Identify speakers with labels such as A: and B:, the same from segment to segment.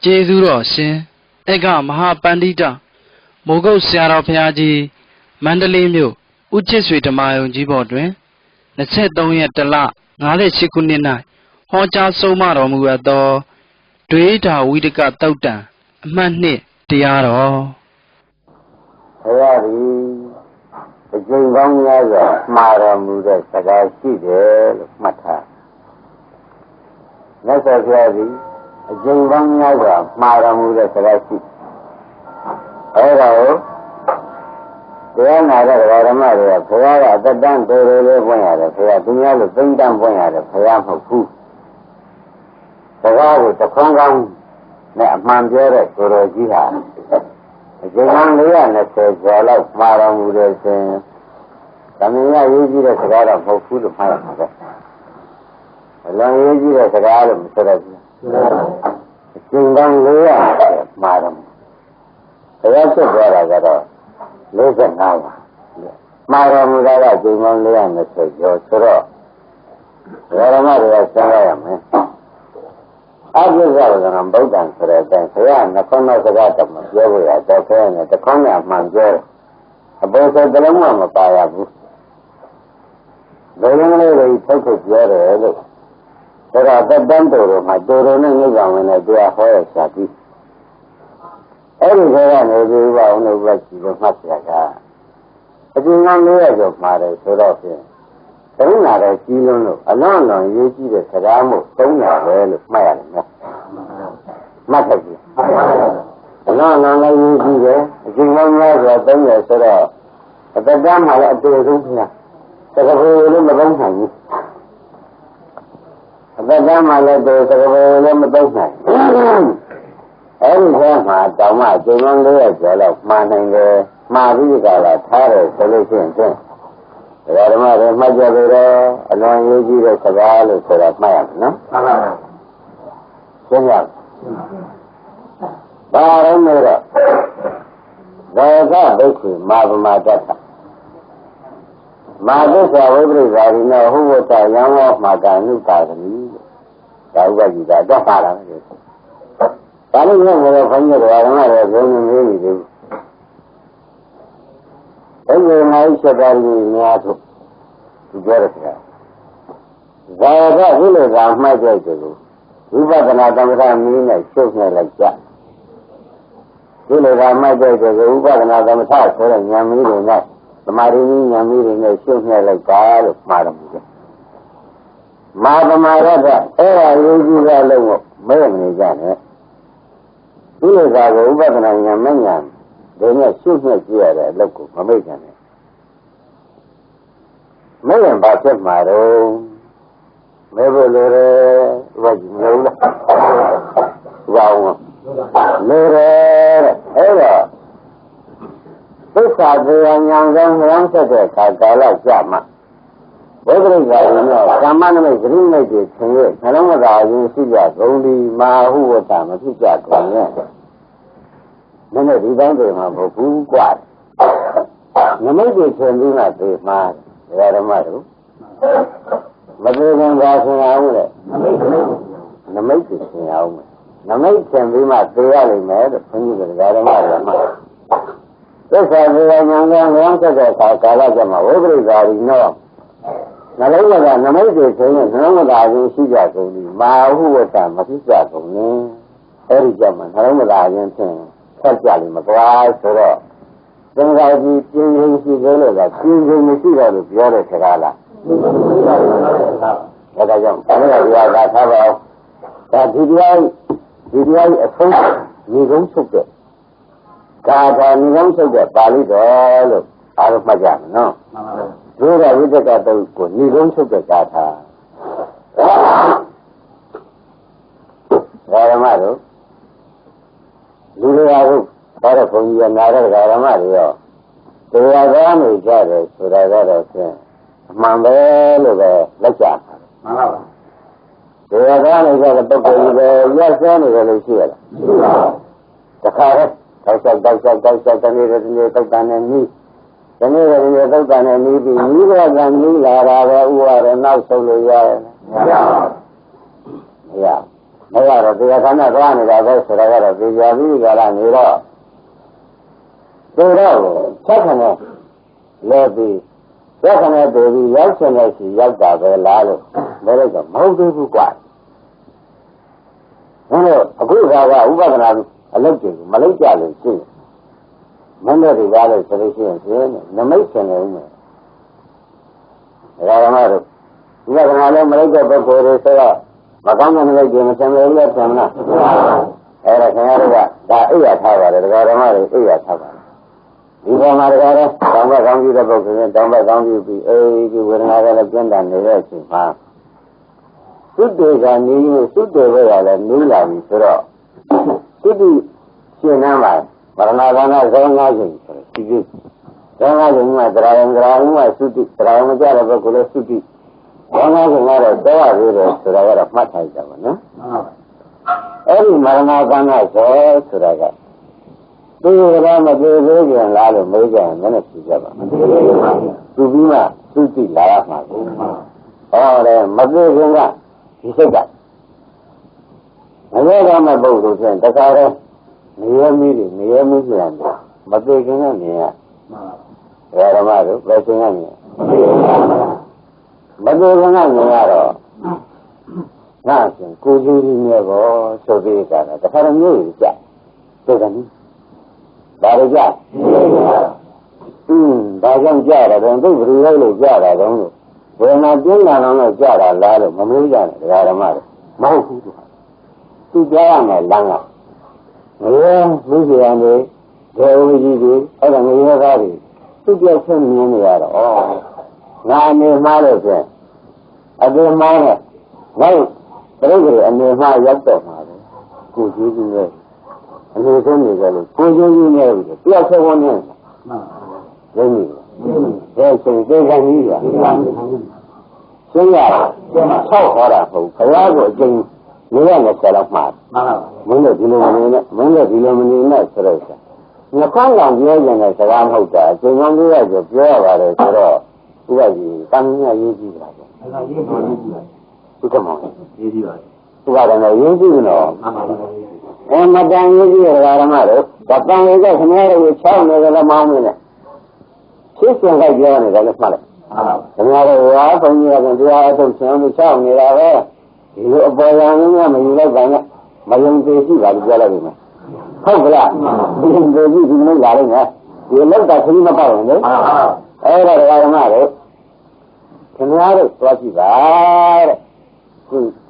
A: ကျေးဇူးတော်ရှင်ဧကမဟာပန္တိတမိုးကုတ်ဆရာတော်ဘုရားကြီးမန္တလေးမြို့ဦးချစ်ဆွေဓမ္မယုံကြီးဘော်တွင်23ရက်တလ58ခုနှစ်၌ဟောကြားဆုံးမတော်မူအပ်သောဒွေဓာဝိဒကသုတ်တံအမှတ်2တရားတော်
B: ဘုရားကြီးအကျဉ်းကောင်းများစွာမှားတော်မူတဲ့စကားရှိတယ်လို့မှတ်ထားမြတ်စွာဘုရားကြီးအကျဉ်းကောင်းများစွာမှားတော်မူတဲ့စကားရှိအဲ့ဒါကိုတရားနာတဲ့ဓမ္မတွေကဘုရားကအသက်တန်းတော်တော်လေးပွင့်ရတယ်ဘုရားသူများလို့သိမ့်တန်းပွင့်ရတယ်ဘုရားမဟုတ်ဘူးစကားကိုတခွန်းကောင်းနဲ့အမှန်ပြောတဲ့ကိုယ်တော်ကြီးဟာအကျဉ်းကောင်း420ကျော်လောက်မှားတော်မူတဲ့စဉ်သမီးရရေးကြည့်တဲ့စကားတော့မဟုတ်ဘူးလို့မှားရမှာပဲအလွန်ရေးကြည့်တဲ့စကားလို့မဆိုရဘူးအကျဉ်းကောင်း420မှားတော်မူဘုရားဖြစ်သွားတာကတော့55ပါမှားတော်မူတာကအကျဉ်းကောင်း420ကျော်ဆိုတော့ဓမ္မတွေကစဉ်းစားရမယ်အပြည့်စုံကဗုဒ္ဓံဆိုတဲ့အတိုင်းဘုရားနှခွန်းသောစကားတော့မပြောဘူးရတော့ခဲနဲ့တခွန်းနဲ့အမှန်ပြောတယ်အပေါ်ဆိုတလုံးမှမပါရဘူးဘယ်လိုလဲလို့ထုတ်ထုတ်ပြောတယ်လို့ဒါကတတန်းတော်မှာတော်တော်နဲ့ငိမ့်ဆောင်ဝင်တဲ့တရားဟောရရှာပြီးအဲ့ဒီကနေဒီဘအောင်လို့ပဲကြည့်လို့မှတ်ရတာအကျဉ်းကောင်း400ကျော်မှာတယ်ဆိုတော့ဖြင့်ကရုဏာလည်းကြီးလုံးလို့အလွန်လွန်ရေးကြည့်တဲ့စကားမို့300ပဲလို့မှတ်ရတယ်နော်မှတ်တယ်ကြီးအလွန်လွန်လည်းရေးကြည့်တယ်အကျဉ်းကောင်းများစွာ300ဆိုတော့အတ္တကမှလည်းအတူဆုံးပြစကားဘယ်လိုမသုံးနိုင်ဘူးအတ္တကမှလည်းတူစကားဘယ်လိုမသုံးနိုင်အဲ့ဒီကမှတောင်မှအကျဉ်းကောင်း400ကျော်လောက်မှားနိုင်တယ်မှားပြီးကြတာထားတယ်ဆိုလို့ရှိရင်ဖြင့်ဓမ္မတွေမှတ်ကြပြီတော့အလွန်ရေးကြည့်တဲ့စကားလို့ဆိုတာမှတ်ရမယ်နော်မှန်ပါပါရှင်းရပါရုံးလို့တော့ဒေကဒုက္ခမာပမာတ္ထမာသစ္စာဝိပရိသရိနောဟုဝတ္တယံဝမှာကနုပါဒမိဒါဥပ္ပဇိတာတော့ပါတာပဲဒါလို့လည်းဘုရားဓမ္မတွေဘုံနေနေပြီဘယ်လိုမှချက်ပါလိမ့်များသူပြောရတာဇာကဝိလေသာမှတ်ကြိုက်တယ်ကိုဝိပဿနာသမထမီးနဲ့ရှုပ်နေလိုက်ကြဝိလေသာမှတ်ကြိုက်တယ်ကိုဝိပဿနာသမထဆိုတဲ့ဉာဏ်မီးတွေနဲ့သမာဓိဉာဏ်မီးတွေနဲ့ရှုပ်နေလိုက်တာလို့မှားတယ်ဘူးမာသမာရတအဲ့ဒါရေးကြည့်ရလို့မဲမနေကြနဲ့ဝိလေသာကိုဝိပဿနာဉာဏ်မဉာဏ်ဒီနဲ့ရှုပ်နေကြည့်ရတဲ့အလုပ်ကိုမမိတ်ကြနဲ့မင်းဘာဖြစ်မှာတော့မဲဖို့လိုတယ်ဘာကြီးမလို့လားဘာအောင်လိုတယ်အဲ့တော့သစ္စာတရားဉာဏ်ကောင်းဉာဏ်ဆက်တဲ့ခါကာလကြာမှဝိပရိယရင်းနဲ့ကာမနမိတ်ဂရိမိတ်တွေဆင်းရဲနှလုံးမသာရင်းရှိကြကုန်ဒီမာဟုဝတ္တမဖြစ်ကြကုန်ရဲ့မင်းတို့ဒီတိုင်းတွေမှာမဟုတ်ဘူးกว่าနမိတ်တွေဆင်းပြီးမှသိမှာဓမ္မတို့မသေးခင်ပါဆင်အောင်လေနမိတ်ဆင်အောင်နမိတ်ဆင်ပြီးမှသိရလိမ့်မယ်လို့ဘုန်းကြီးကဓမ္မတွေမှာသစ္စာဝေယဉာဏ်ကောင်းဉာဏ်ဆက်တဲ့အခါကာလကျမှဝိပရိသရိနောနှလုံးကနမိတ်တွေဆင်ရင်နှလုံးသားချင်းရှိကြကုန်ပြီမာဟုဝတ္တမဖြစ်ကြကုန်နဲ့အဲ့ဒီကြမှာနှလုံးသားချင်းဖြင့်ဆက်ကြလိမ့်မကွာဆိုတော့သင်္ခါကြီးပြင်းရင်းရှိသေးလို့ကပြင်းရင်းမရှိတော့လို့ပြောတဲ့စကားလားဒါကြောင့်ဘုရားတရားသာထားပါအောင်ဒါဒီတရားအဆုံးညီကုန်းချုပ်တဲ့ကာထာညီကုန်းချုပ်တဲ့ပါဠိတော်လို့အားလုံးမှတ်ကြမယ်နော်ဒုရဝိတကတုတ်ကိုညီကုန်းချုပ်တဲ့ကာထာဓမ္မတို့လူတွေကဒါတော့ဘုန်းကြီးကနာတဲ့ဓမ္မတွေရောတရားကောင်းနေကြတယ်ဆိုတာကတော့ဖြင့်အမှန်ပဲလို့ပဲလက်ကြပါမှန်ပါပါတရားကောင်းနေကြတဲ့ပုဂ္ဂိုလ်ကြီးပဲရက်စဲနေတယ်လို့ရှိရလားရှိပါဘူးတခါတော့တောက်တနေ့သုတ်တန်နဲ့နီးတနေ့သုတ်တန်နဲ့နီးပြီးနီးတော့ကနီးလာတာပဲဥပါရနောက်ဆုံးလို့ရတယ်မရဘူးမရ没有了，这个咱那端的在吃那个比较比较了，你了，对了，这可能来比，这可能对比要现在是要搞的来了，没那个毛病不管。然后အခုကဥပဒနာအလုပ်တွေကိုမလုပ်ကြလို့ရှိရင်မင်းတို့တွေကလည်းဆိုလို့ရှိရင်နမိတ်ဆင်နေဦးမယ်ဒါကမှတော့ဥပဒနာလည်းမလုပ်တဲ့ပုဂ္ဂိုလ်တွေဆိုတော့မကောင်းတဲ့နမိတ်တွေမဆင်လို့ရဆင်မလားအဲ့ဒါခင်ဗျားတို့ကဒါအိယာထားပါတယ်ဒကာဓမ္မတွေအိယာထားပါတယ်ဒီပေါ်မှာဒကာတော့တောင်းဘက်ကောင်းပြီးတဲ့ပုဂ္ဂိုလ်ကတောင်းဘက်ကောင်းပြီးပြီးဒီဝေဒနာကလည်းကျဉ်းတန်နေတဲ့အချိန်မှာသုတေကနေသုတေဝရလည်းနည်းလာပြီဆိုတော့သုတိရှင်းနှမ်းပါမရဏဘာနာဇောင်း၅ချိန်ဆိုတော့ဒီကိဇောင်း၅ချိန်မှာတရားရင်မှာသုတိတရားရင်မကြတဲ့ပုဂ္ဂိုလ်လည်းသုတိဇောင်း၅ချိန်ကတော့တောရသေးတယ်ဆိုတာကတော့မှတ်ထားကြပါနော်အဲ့ဒီမရဏဘာနာဇောဆိုတာကသူကမပြေသေးကြလားလို့မေးကြရင်လည်းဖြေကြပါမပြေသေးပါဘူးသူပြီးမှသုတိလာရမှာကိုဟောတယ်မပြေခင်ကဒီစိတ်ကမရရမဲ့ပုဂ္ဂိုလ်ဖြင့်တခါတည်းနေရမီးတွေနေရမီးပြန်တယ်မသိခင်ကမြင်ရဓမ္မတို့ဘယ်ချိန်ကမြင်မသိခင်ကမြင်ရတော့ငါရှင်ကိုကြီးကြီးနဲ့ပေါ့ဆိုပြီးကြတာတခါတည်းမျိုးကြီးကြသိတယ်နိဒါရကြဒါကြောင့်ကြတာတော့သိဘယ်လိုလဲလို့ကြတာတော့ဝေဒနာပြင်းလာတော့ကြတာလားလို့မမေးကြနဲ့ဒကာဓမ္မတွေမဟုတ်ဘူးသူကြားရမယ်လမ်းကငရေလူကြီးရနေဒေဝကြီးတွေအဲ့ဒါငရေသားတွေသူပြောက်ချင်းမြင်နေရတော့ငါအနေမှားလို့ဖြင့်အပြင်မှားနဲ့ငါ့ပြိတ္တိအနေမှားရောက်တော့မှာပဲကိုကြီးကြီးနဲ့အနေဆုံးနေကြလို့ကိုကြီးကြီးနဲ့တယောက်ဆက်ဝင်နေရင်းနေတယ်ဆိုတဲ့ကံကြီးကရှင်းရတယ်ဆောက်ဟောတာမဟုတ်ဘုရားကိုအကျဉ်းနေရနဲ့ဆက်လောက်မှာမင်းတို့ဒီလိုမနေနဲ့မင်းတို့ဒီလိုမနေနဲ့ဆိုတော့ငါကောင်းကောင်ပြောရင်လည်းစကားမဟုတ်တာအကျဉ်းကောင်းလေးရဆိုပြောရပါတယ်ဆိုတော့ဥပဒေတန်မြတ်ရေးကြည့်ပါဗျာအဲ့ဒါရေးပါရေးကြည့်ပါသူကမောရေးကြည့်ပါသူကလည်းရေးကြည့်နော်မတန်ရေးကြည့်ရတာဓမ္မတို့ကပန်လေးကခဏလေးကို6နေကြလည်းမောင်းနေတယ်ဖြစ်စဉ်ကပြောနေတယ်လို့မှတ်လိုက်ခင်ဗျားတို့ဟာဘုန်းကြီးကတရားအထုတ်ဆင်းမှုချောင်းနေတာပဲဒီလိုအပေါ်ရံနဲ့မယူလိုက်ပါနဲ့မယုံကြည်ရှိပါလို့ပြောလိုက်ပြီဟုတ်ကလားဒီလိုကြီးဒီလိုလာလိုက်မယ်ဒီလောက်တာခရီးမပေါက်ရင်လေအဲ့ဒါဓမ္မတွေခင်ဗျားတို့သွားကြည့်ပါတဲ့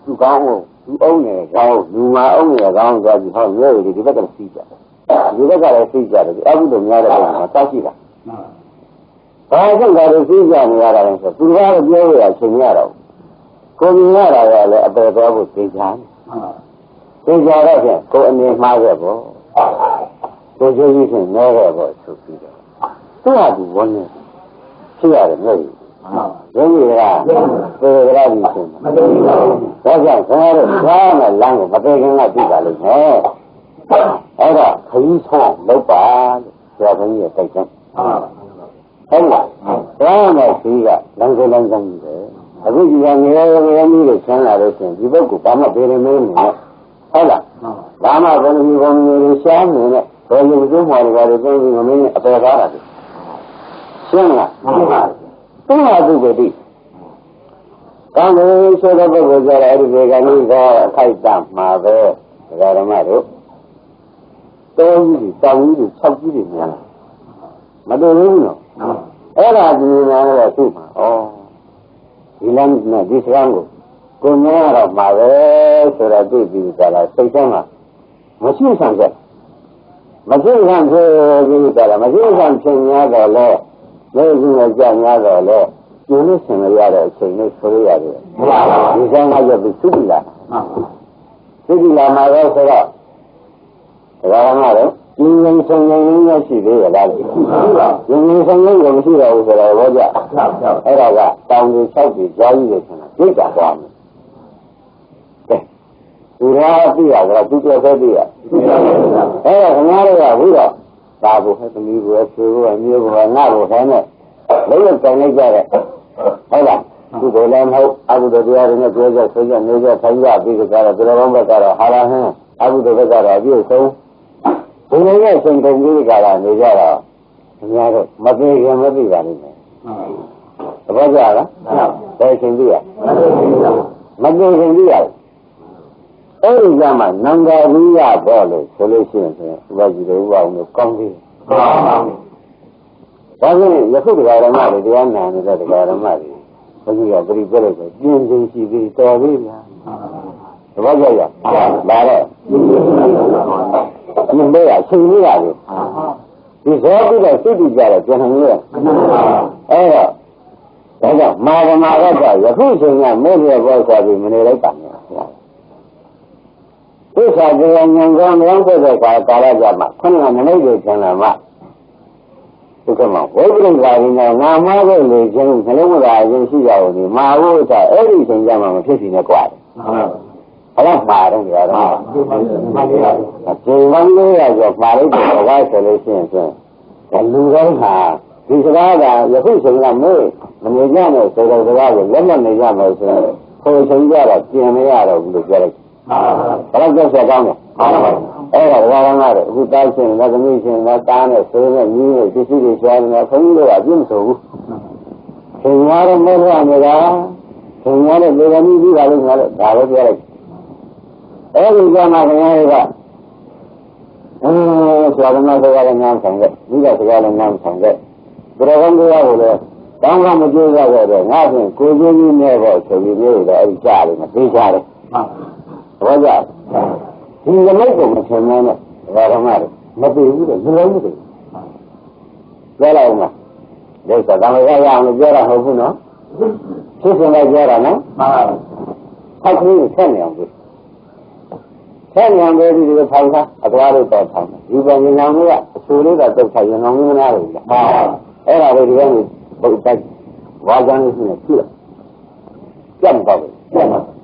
B: သူကောင်းဖို့သူအုံးနေကောင်းလူမအုံးနေကောင်းသွားကြည့်ဟောမျိုးတွေဒီဘက်ကလည်းသိကြဒီဘက်ကလည်းသိကြတယ်အကုသိုလ်များတဲ့ဘက်မှာတောက်ရှိတာဘာကြောင့်ဒါလိုသိကြနေရတာလဲဆိုသူကလည်းပြောရအချိန်ရတော့ကိုမြင်ရတာကလည်းအပေသွားဖို့သိချာသိကြတော့ဖြင့်ကိုအနေမှားခဲ့ပေါ့ကိုကျိုးကြီးဖြင့်နဲခဲ့ပေါ့ဆိုပြီးတော့သူ့ဟာသူဝန်းနေဖြစ်ရတယ်မဟုတ်ဘူးရင်းကြီးကသေကြရပြီဆိုမသိဘူးဒါကြောင့်ခင်ဗျားတို့သွားမယ်လမ်းကိုမသိခင်ကသိပါလိမ့်မယ်အဲ့တော့ခရီးဆောင်လုပ်ပါလို့ဆရာဘုန်းကြီးရဲ့တိုက်တွန်းဟုတ်လားသွားမယ်စီကလမ်းကိုလမ်းဆောင်ကြီးပဲအခုဒီကနေရမီးကိုဆန်းလာလို့ရှိရင်ဒီဘက်ကိုဘာမှပြေနေမင်းနဲ့ဟုတ်လားဘာမှဘယ်လိုမျိုးရှားနေနဲ့ဘယ်လိုကျုံးမှာတွေပြောပြီးမင်းအပေကားတာရှင်းလားသူဟာသူကတိကောင်းတယ်ဆိုတဲ့ပုဂ္ဂိုလ်ကြတဲ့အဲ့ဒီဒီကနေကအခိုက်အတန့်မှာပဲဒကာဓမ္မတို့တောကြီးတောင်ကြီး6ကြီးတွေများလားမတော်ဘူးနော်အဲ့ဒါဒီများတော့သူ့မှာဒီလမ်းနဲ့ဒီစကားကိုမြင်ရတော့မှာပဲဆိုတော့သိပြီးကြလားစိတ်ထဲမှာမရှိဆန်ချက်မရှိဆန်ဖြစ်ပြီးကြလားမရှိဆန်ဖြစ်များတော့လဲလက်ရှိနဲ့ကြာများတော့လဲကျင်းလို့ဆင်ရတဲ့အချိန်လေးဆိုရရတယ်မှန်ပါပါဒီစကားကပြီးသုတိလာသုတိလာမှာပဲဆိုတော့ဒါကမှတော့ဉာဏ်ဆင်ရင်ရရှိသေးရလားဉာဏ်ဆင်ရင်ကိုမရှိတော့ဘူးဆိုတော့ဘောကြအဲ့ဒါကတောင်ကြီး6ကြီးကြားကြီးတွေဆိုတာသိတာသွားမယ်ကဲသူရာသိရကြသူပြောသေးတယ်အဲ့ဒါခင်ဗျားတို့ကဘုရားဒါဘုဟဲ့သမီးကိုဆွေကိုမျိုးကိုငါ့ကိုဟဲနဲ့လေးရတိုင်လိုက်ကြတဲ့ဟုတ်လား သူကလည်းမဟုတ်အကုသိုလ်တရားတွေနဲ့ပြောကြဆိုကြနေကြထိုင်ကြပြီးကြတော့ဘယ်လိုဘက်ကတော့ဟာရဟင်းအကုသိုလ်ဘက်ကတော့အပြည့်ဆုံးဘုရားရဲ့ရှင်ကုန်ကြီးကလာနေကြတော့အများတော့မပြေခင်မသိပါလိမ့်မယ်သဘောကျလားဘယ်ရှင်သိရမပြေခင်သိရအဲ့ဒီကမှနန္ဒရိယပေါ်လို့ဆိုလို့ရှိရင်ဥပကြီးတို့ဥပအောင်လို့ကောင်းပြီဒါဆိုရင်ယခုတရားဓမ္မတွေတရားနာနေတဲ့တရားဓမ္မတွေဘုရားကပြိပြလိုက်တော့ပြင်းပြင်းရှိပြီးတော်ပြီလားသဘောကျရလာတော့ဒီမေးရချိန်လေးရတယ်ဒီဇောပြီးတော့စိတ်တည်ကြတော့ပြန်နေရအဲ့တော့ဒါကြောင့်မာရမရကယခုချိန်ကမိုးရပေါ်ဆိုပြီးမနေလိုက်ပါနဲ့သိစ္စာတရားဉာဏ်ကောင်းရောင်းတဲ့ကာလကြမှာခုနကနမိတ်တွေကျန်လာမှဒီကမှာဝိပရိသရင်းနဲ့ငါမှားတဲ့လေချင်းနှလုံးမသာအရင်ရှိကြအောင်ဒီမာဝိသအဲ့ဒီချိန်ကြမှာမဖြစ်စီနဲ့ကြွားတယ်ဘယ်တော့မှာတော့ကြတော့ဒီဝန်လေးရဆိုပါလိုက်တဲ့ဘာဆိုလို့ရှိရင်လူကောင်းဟာဒီစကားကယခုချိန်ကမေးမနေကြနဲ့ဆိုတဲ့စကားကိုလက်မနေကြမယ်ဆိုရင်ကိုယ်ချိန်ကြတော့ပြင်မရတော့ဘူးလို့ပြောလိုက်ဘယ်တော့ကြောက်ဆက်ကောင်းလဲအဲ့ဒါဘာမှမဟုတ်အခုတောက်ရှင်လက်သမီးရှင်လက်သားနဲ့ဆိုးနဲ့ကြီးနဲ့ပစ္စည်းတွေရှားနေတယ်ဘုန်းကြီးတို့ကအပြည့်မဆိုဘူးခင်ဗျားတို့မေးရနေတာခင်ဗျားတို့လေသမီးပြီးပါလို့ငါတို့ဒါပဲပြောလိုက်အဲ့ဒီကမှခင်ဗျားတို့ကဆရာကလည်းစကားလည်းနားဆောင်ခဲ့ဒီကစကားလည်းနားဆောင်ခဲ့ဘုရားကောင်းတရားကိုလည်းတောင်းကမကြိုးစားခဲ့တော့ငါဖြင့်ကိုကြီးကြီးနဲ့ပေါ့ဆိုပြီးမျိုးတော့အဲ့ဒီကြားတယ်မသိကြတယ်ဟုတ်ဘာကြဒီနမိတ်ကိုမထင်မဲနဲ့ဘာဓမ္မတွေမသိဘူးတဲ့ဇလုံးမသိပြောလိုက်မှာဒိဋ္ဌကံရရအောင်ပြောတာဟုတ်ဘူးနော်ဖြစ်စင်လိုက်ပြောတာနော်မှန်ပါဘူးဟောက်ကြီးဆက်နေအောင်ပြီဆက်နေအောင်ပဲဒီလိုထောင်တာအသွားလို့တော့ထောင်တယ်ဒီပုံဉာဏ်မျိုးကအဆူလေးတော့တုတ်ထိုင်ရင်အောင်မနာဘူးလားမှန်ပါအဲ့ဒါလေးဒီကနေ့ဘုတ်တိုက်ဝါကြမ်းလေးရှိနေကြည့်ကြက်တော့တယ်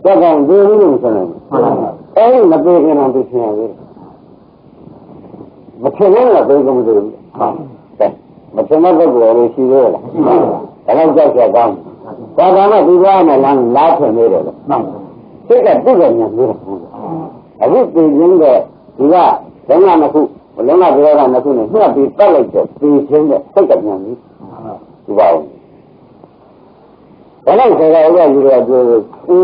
B: ကြက်ကောင်ဒီလိုလို့ဆိုနေအဲ့ဒီမသေးခင်တော့သိချင်ရတယ်မထင်လို့လည်းသိကုန်တယ်မထင်တဲ့ပုဂ္ဂိုလ်လေးရှိသေးလားဒါတော့ကြောက်ကြကောင်းဘာသာနဲ့ဒီဘဝနဲ့လားထင်နေတယ်လို့စိတ်ကတိကျဉာဏ်မျိုးအခုသိခြင်းတဲ့ဒီကဘုံကနှစ်ခုဘလုံးကပြောတာနှစ်ခုနဲ့ညှပ်ပြီးပတ်လိုက်တဲ့သိခြင်းတဲ့စိတ်ကဉာဏ်မျိုးဒီပါဦးဘယ်လောက်ဆရာကြီးကယူရပြောဒီ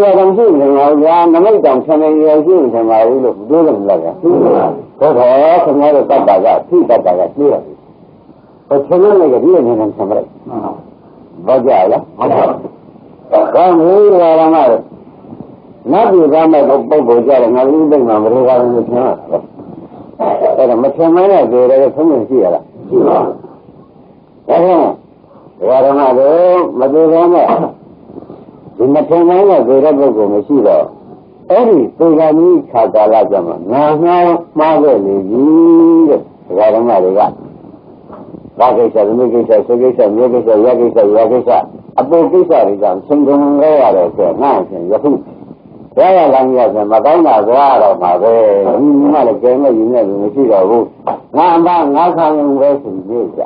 B: လိုတော့ရှိနေမှာဗျာနမိတ်တောင်ဆံနေရရှိနေမှာဘူးလို့ပြောတယ်မလားဗျာဟုတ်တော့ခင်ဗျားတို့တတ်တာကသိတတ်တာကသိရတယ်ဟိုချင်းလေးကဒီလိုနေနေဆံလိုက်ဘာကြလားဟုတ်ပါဘူးကောင်းပြီဘာမှမဟုတ်နတ်ပြည်သားမဲ့ပုဂ္ဂိုလ်ကြတယ်ငါလူသိမှမရေကားလို့ပြောတာအဲ့ဒါမထင်မှန်းတဲ့ကြိုးလည်းဆုံးမရှိရလားရှိပါဘူးဒါကြောင့်ဓမ္မတို့မသေးဘဲနဲ့ဒီမထင်မှန်းတဲ့ကြိုးတဲ့ပုဂ္ဂိုလ်မရှိတော့အဲ့ဒီသေဂာမိခါကာလကြမှာငါငါမှားခဲ့လေပြီတဲ့ဓမ္မတွေကဘာကိစ္စသမီးကိစ္စဆွေကိစ္စမျိုးကိစ္စရကိစ္စရကိစ္စအပေါ်ကိစ္စတွေကြောင့်ဆင်ခြင်ခဲ့ရတယ်ဆိုတော့ငါ့ရှင်ယခုရရလမ်းရဆိုမကောင်းတာသွားတော့မှာပဲဒီမှလည်းကျဲမဲ့ယူနေလို့မရှိတော့ဘူးငါအမငါခံရုံပဲဆိုပြီးကြ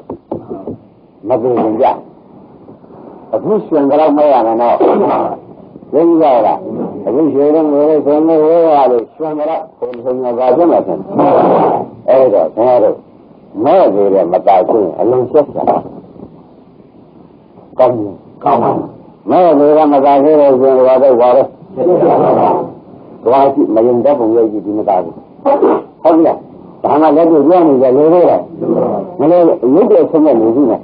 B: မပြေရင်ကြအခုရှင်ကတော့မရနဲ့တော့ရင်းကြလားအခုရွှေတော့ငွေလေးဆိုနေဝဲရလို့ရှင်ကတော့ဘုံဘုံကဘာဖြစ်မှာလဲအဲ့တော့ခင်ဗျားတို့မဲ့သေးတယ်မတာချင်းအလုံးချက်တာကောင်းမဲ့သေးတယ်မတာသေးတယ်ဆိုတော့တော့ဘာလဲသွားကြည့်မယုံတဲ့ပုံရိပ်ကြည့်ဒီမတာဘူးဟုတ်ပြီလားဒါမှလည်းပြောနေကြလေလေမလို့ရုပ်တဲ့ဆုံးမဲ့လူကြီးနဲ့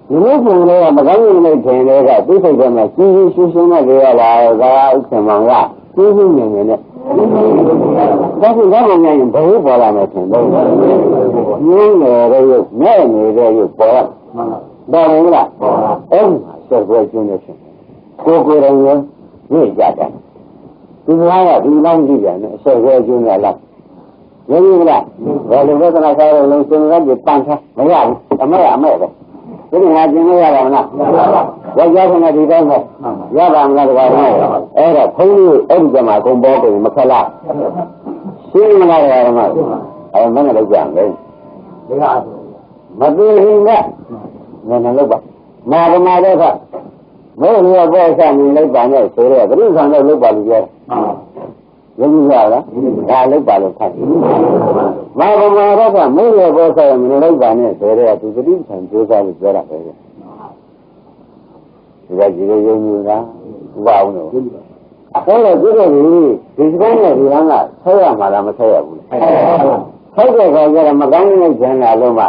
B: ဒီလိုပုံလေးကမကောင်းရင်လည်းထင်တယ်ကသိစိတ်ထဲမှာကြီးကြီးရှင်းရှင်းနဲ့ကြရတာသာဥက္ကမောင်ကကြီးကြီးမြင်မြင်နဲ့ဒါဆိုတော့လည်းရင်ဘယ်လိုပေါ်လာမလဲထင်တယ်ညင်းနေတဲ့ရုပ်နဲ့နေတဲ့ရုပ်ပေါ်လာတယ်ဟုတ်လားအဲ့ဒီဆက်ပွဲကျွန်းနေရှင်ကိုယ်တိုင်ရင်ညစ်ကြတယ်ဒီကားကဒီလောက်ကြည့်ပြန်တယ်ဆက်ပွဲကျွန်းရလားရင်းပြီလားဘယ်လိုဝေဒနာစားရလုံးစဉ်းစားကြည့်ပန်းထားမရဘူးအမဲ့ပဲဒီငါကျင်လို့ရပါမလားယောက်ျားကဒီတိုင်းပဲရပါမလားတကားတော့အဲ့တော့ဘုန်းကြီးအဲ့ဒီကမှဂုံပေါ်ကုန်မခက်လားရှင်းမလားတကားတော့အဲ့မနဲ့လောက်ကြံလေဒါကမသိရင်ကငါနဲ့လောက်ပါမာရမတော့က မို့လို့ဘောဆမြင်လိုက်ပါနဲ့ဆိုတော့ပြိဿံတော့လုပ်ပါလို့ပြောရင်းရလားဒါလုပ်ပါလို့ဖတ်မာဗမာရကမို့လို့ဘောဆမြင်လိုက်ပါနဲ့ဆိုတော့သူပြိဿံကြိုးစားလို့ပြောတာပဲဒီကကြီးရုံယူတာဥပအောင်လို့အဲ့တော့ဒီလိုဒီစကားနဲ့ဒီကဆက်ရမှာလားမဆက်ရဘူးဆက်တဲ့ခါကျတော့မကောင်းတဲ့ဉာဏ်လာလို့မှ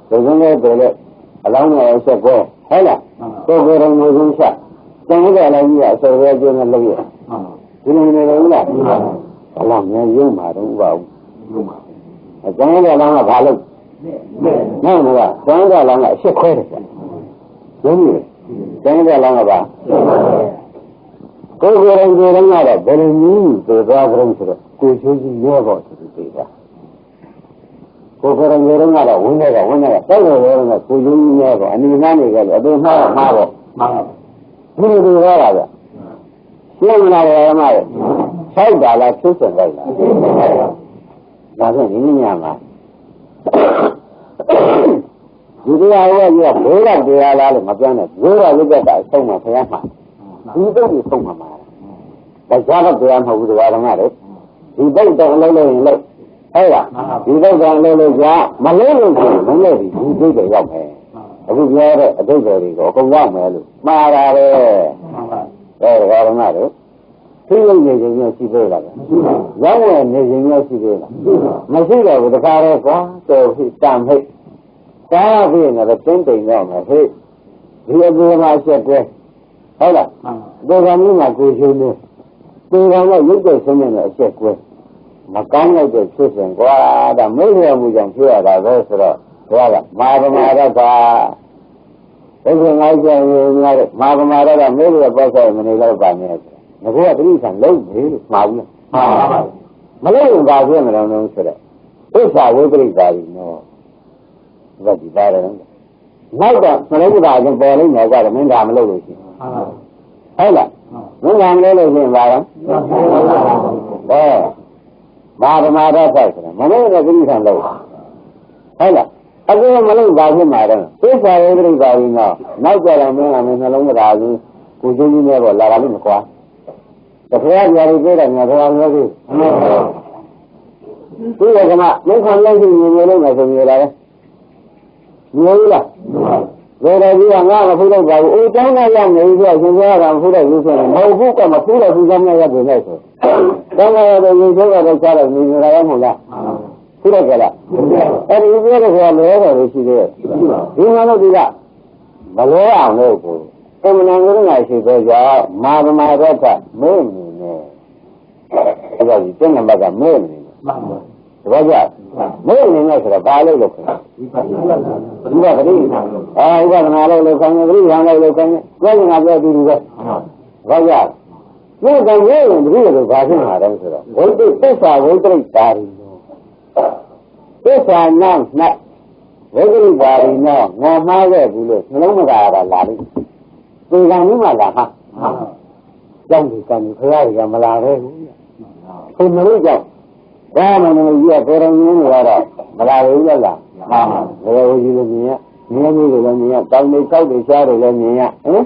B: ဒီကုန်းလေးတွေလည်းအလောင်းနဲ့အဆက်ကိုဟုတ်လားကိုယ်ကိုယ်တော်မျိုးစုံချက်ကျန်တဲ့အလောင်းကြီးကအစောရဲကျင်းနဲ့လုပ်ရဒီလိုနေလို့လားအလောင်းများရုံမှာတော့ဥပအောင်ကျန်တဲ့အလောင်းကဘာလုပ်နောက်ကကျန်တဲ့အလောင်းကအဆက်ခွဲတယ်ရုံးနေကျန်တဲ့အလောင်းကဘာကိုယ်ကိုယ်တော်မျိုးစုံကတော့ဘယ်လိုနည်းသိသွားကြလို့ဆိုတော့ကိုယ်ချိုးကြီးရဲပေါ့ဆိုပြီးသိတာကိုယ်ကိုယ်တော်မျိုးစုံကတော့ဝင်းနေတာတောက်လို့ရဲတော့ကိုယ်ချိုးကြီးရဲပေါ့အနေနဲ့နေကြလို့အပြင်မှားပေါ့ဘယ်လိုပြောတာလဲရှင်းမလားဓမ္မရဲ့ဆောက်တာလားဖြစ်စင်လိုက်လားဒါဆိုဒီညမှာဒီတရားရဲ့ဘိုးကတရားလားလို့မပြောနဲ့ဘိုးကရုပ်သက်တာအဆုံးမှာဖျားမှာဒီတုတ်ကိုဆုံးမှာဒါကြောင့်တရားမဟုတ်ဘူးတရားဓမ္မလေဒီတုတ်တော့လုံးလုံးရင်လို့ဟုတ်လားဒီတုတ်ကလုံးလုံးကြာမလုံးလို့ဆိုမလို့ဒီတုတ်တွေရောက်မယ်အခုပြောတဲ့အတုတ်တွေကိုအကုန်ရောက်မယ်လို့မှားတာပဲတရားဓမ္မလေသိလို့နေခြင်းမျိုးရှိသေးလားရောက်ဝင်နေခြင်းမျိုးရှိသေးလားမရှိတော့ဘူးတခါတော့ကွာတော်ဖြစ်တမ်းဟိတ်ကားဖြစ်နေတော့တင်းတိမ်တော့မယ်ဟိတ်ဒီအပေါ်မှာဆက်တဲ့ဟုတ်လားဒီကနေ့မှကိုရှိနေဒီကနေ့ရုပ်တဲ့ဆင်းရဲတဲ့အချက်ကွဲမကောင်းလိုက်တဲ့ဖြစ်စဉ်ကွာဒါမိတ်ရမှုကြောင့်ဖြစ်ရတာပဲဆိုတော့ဘုရားကမာဗမာရကဒီကငါကြောင့်များတဲ့မာဗမာရကမိတ်ရပေါ့ဆိုင်မနေတော့ပါနဲ့ငါကတိဆံလုံးပြီလို့မှာဘူးလားမလုံးရင်ပါပြမလို့ဆိုတော့ဥစ္စာဝိပရိပါရီနော်ဒါဒီပါတယ်နောက်တော့မလုံးပါရင်ပေါ်လိမ့်မယ်ကြတော့မင်းဒါမလုပ်လို့ရှိရင်ဟုတ်လားမင်းကလည်းလို့ရှိရင်ပါတော့ဘာဗမာတော့ဆိုင်တယ်မလုံးတဲ့တိဆံလုံးဟုတ်လားအခုမလုံးပါဖြစ်မှာတော့ဥစ္စာဝိပရိပါရီနော်နောက်ကြတော့မင်းကနှလုံးမသားဘူးကိုချင်းကြီးနဲ့ပေါ့လာတာလို့မကွာတခါကြာပြီးပြောတယ်ငါဘာလို့လဲဒီကမှမင်းခံလိုက်ပြီးမြင်နေလို့မဆိုမြင်လာတယ်မြင်လားဘယ်လိုကြီးကငါမဖူးတော့ပါဘူးအိုးတောင်းရနေပြီဆိုရှင်ပြောတာမဖူးတော့ဘူးဆိုရင်မဟုတ်ဘူးကမဖူးတော့ဘူးကမှရတယ်လိုက်ဆိုတောင်းရတယ်ရေချိုးကတော့ကြားတော့မြင်လာရမဟုတ်လားဖူးတော့ကြလားအဲ့ဒီပြောတဲ့ကောင်လည်းတော့ရှိသေးတယ်ဒီမှာလို့ဒီကမလဲအောင်လို့ကိုအမှန်တန်ကိုငါရှိသေးကြမာဗမာရထမဲနေနေအဲ့ဒါကြီးတဲ့နံပါတ်ကမဲနေနေမှန်ပါတပည့်ကြမဲနေနေဆိုတော့ဘာလို့လုပ်လဲဒီကပရိဥပဒနာလို့ခိုင်းတယ်ပရိဟံလို့ခိုင်းတယ်ပြောရင်ငါပြောတူတူပဲဘာကြဒီကမဲရင်တပည့်တို့ဘာဖြစ်မှာလဲဆိုတော့ဝိတုသစ္စာဝိတ္တိတာရီသစ္စာနောက်၌ဝိတ္တိပါရီနောငါမှားခဲ့ဘူးလို့နှလုံးမသာရတာလာလိမ့်ဒီကံကြီးမှလာမှာကြောင့်ဒီကံကြီးခရရကမလာပဲဘူးခုမလို့ကြောင့်ဒါမှမဟုတ်ကြီးကကိုယ်တော်မြင်နေရတော့မလာဘူးလားမှန်ပါဘယ်လိုကြီးလို့မြင်ရမြင်မျိုးတွေလည်းမြင်ရတောင်းနေကောက်တွေရှားတွေလည်းမြင်ရဟင်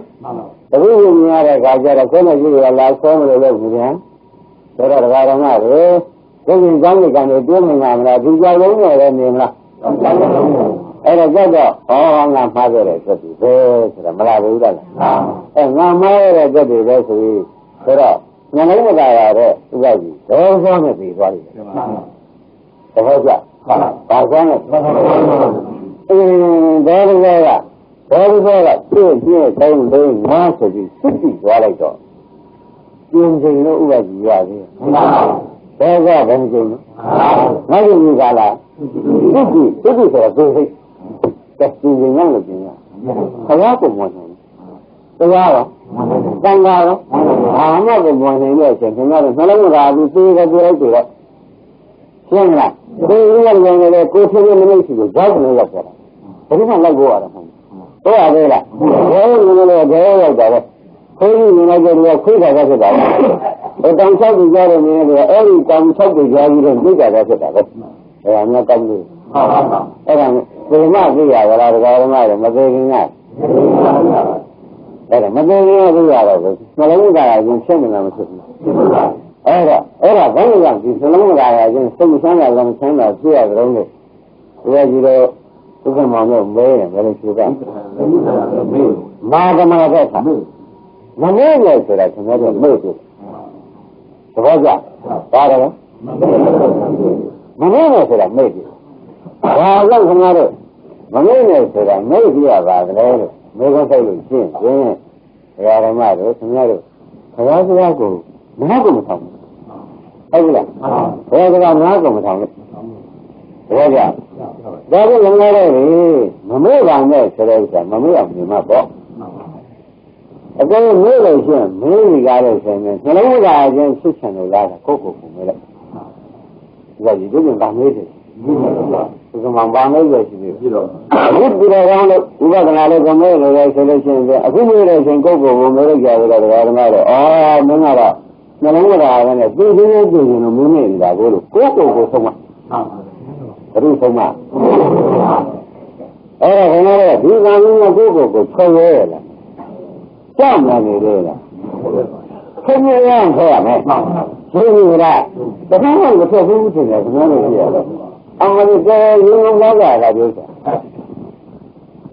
B: တပည့်မြင်ရတဲ့အခါကျတော့ကိုယ်နဲ့ကြီးကလာဆွဲမလို့လည်းမြင်ရဆိုတော့ဒကာတော်မတွေဒီရင်ကောင်းတဲ့ကံတွေတွင်းနေတာမလားဒီကြောင်လုံးနဲ့လည်းမြင်လားအဲ့ဒါကြောက်တော့ဟောငါမှားခဲ့တယ်ဆိုပြီးဘယ်ဆိုတာမလာဘူးလားငါမှားရတဲ့ကြက်တွေပဲဆိုပြီးဆိုတော့ညနေမသာရတဲ့ဥပဒေဒေါသောနဲ့ပြီးသွားတယ်တပည့်ကြဘာကောင်းလဲဒေါသောကပြည့်တိုင်းလေးငါဆိုပြီးစွတ်ပြီးသွားလိုက်တော့ကျင်းချိန်လို့ဥပဒေရသေးတယ်ဒေါကဘယ်ကျင်းလဲငါ့ကိုကလားစွတ်ပြီးဆိုတော့သိစိတ်တက်ကျင်းရင်လည်းကျင်းရခရကိုမဝင်တရားရောတန်ခါရောဘာမှကိုမဝင်နိုင်တဲ့အချိန်ခင်ဗျားတို့နှလုံးသားပြီးသေးတယ်ပြောလိုက်တယ်ရှင်းလားဒီလိုမျိုးလည်းကိုယ်ထင်းနေနေရှိကိုကြောက်နေရောက်ကြတာဘယ်မှလိုက်ဖို့ရတာမဟုတ်ဘူးဟုတ်ရတယ်လားဘယ်လိုလဲဘယ်ရောက်ကြလဲခွေးကြီးနေလိုက်ကြတယ်ခွေးတာကဖြစ်တာပဲတောင်ချောက်ကြီးကြားတယ်နေတယ်အဲ့ဒီတောင်ချောက်ကြီးကြားပြီးတော့ပြိတာကဖြစ်တာပဲအဲ့ဒါမျိုးကောင်းလို့ဟုတ်ပါဘူးအဲ့ဒါဘယ်မှပြရပါလားဒကာဓမ္မတွေမသေးခင်က အဲ့ဒါမသိရင်ဘူးရတော့ဘူးနှလုံးသားရရင်ဖြစ်နေမှာမဖြစ်ဘူးအဲ့ဒါဘယ်လိုကြောင့်ဒီနှလုံးသားရရင်စိတ်ဆန်းတာလည်းမဆန်းတာပြရကြုံလို့ဘုရားကြီးတော့ဥက္ကမောင်တို့မဲတယ်ဘယ်လိုဖြေကမာကမာတဲ့ခါမမေ့လို့ဆိုတာကျွန်တော်တို့မေ့တယ်သဘောကျပါတယ်မမေ့လို့ဆိုတာမေ့တယ်ဘာလို့ခင်ဗျားတို့မမေ့လို့ဆိုတာမေ့ပြရပါကလေးလို့မေ့ခွင့်ဆိုင်လို့ရှင်းရင်ဘုရားဓမ္မတို့ခင်ဗျားတို့ဘုရားစကားကိုနားကိုမထောင်ဘူးဟုတ်လားဘုရားစကားနားကိုမထောင်လို့သဘောကျဒါကလည်းငါတို့မမေ့ပါနဲ့ဆိုတဲ့ဥစ္စာမမေ့အောင်နေမှာပေါ့အကယ်၍မေ့လို့ရှိရင်မေ့နေကြလို့ဆိုရင်နှလုံးသားချင်းဖြစ်ချင်လို့လားကိုယ့်ကိုယ်ကိုမေ့လိုက်ဒါကြီးတို့ကဗာမေ့တယ်ဒီကမှာဗာမေ့ရရှိပြီပြီးတော့အခုဒီတော်ကောင်းလို့ဥပဒနာလေးကမေ့လို့ရဆိုလို့ရှိရင်အခုမေ့လို့ရှိရင်ကိုယ့်ကိုယ်ကိုမေ့လိုက်ကြရတော့ဓမ္မတော့အော်မင်းကတော့နှလုံးသားကလည်းသိသိချင်းသိချင်းလို့မမေ့နေတာကိုလို့ကိုယ့်ကိုယ်ကိုဆုံးမဘုရုဆုံးမအဲ့ဒါခင်ဗျားတို့ဒီကံကြီးကကိုယ့်ကိုယ်ကိုထွက်ရဲလားကြောက်နေနေလေလားခင်ဗျားရမ်းခေါ်ရမယ်သိပြီလားတခါမှမထွက်ဘူးထင်တယ်ခင်ဗျားတို့ကြည့်ရတော့အမှန်တကယ်ရင်းလုံးသွားတာလားပြောတာ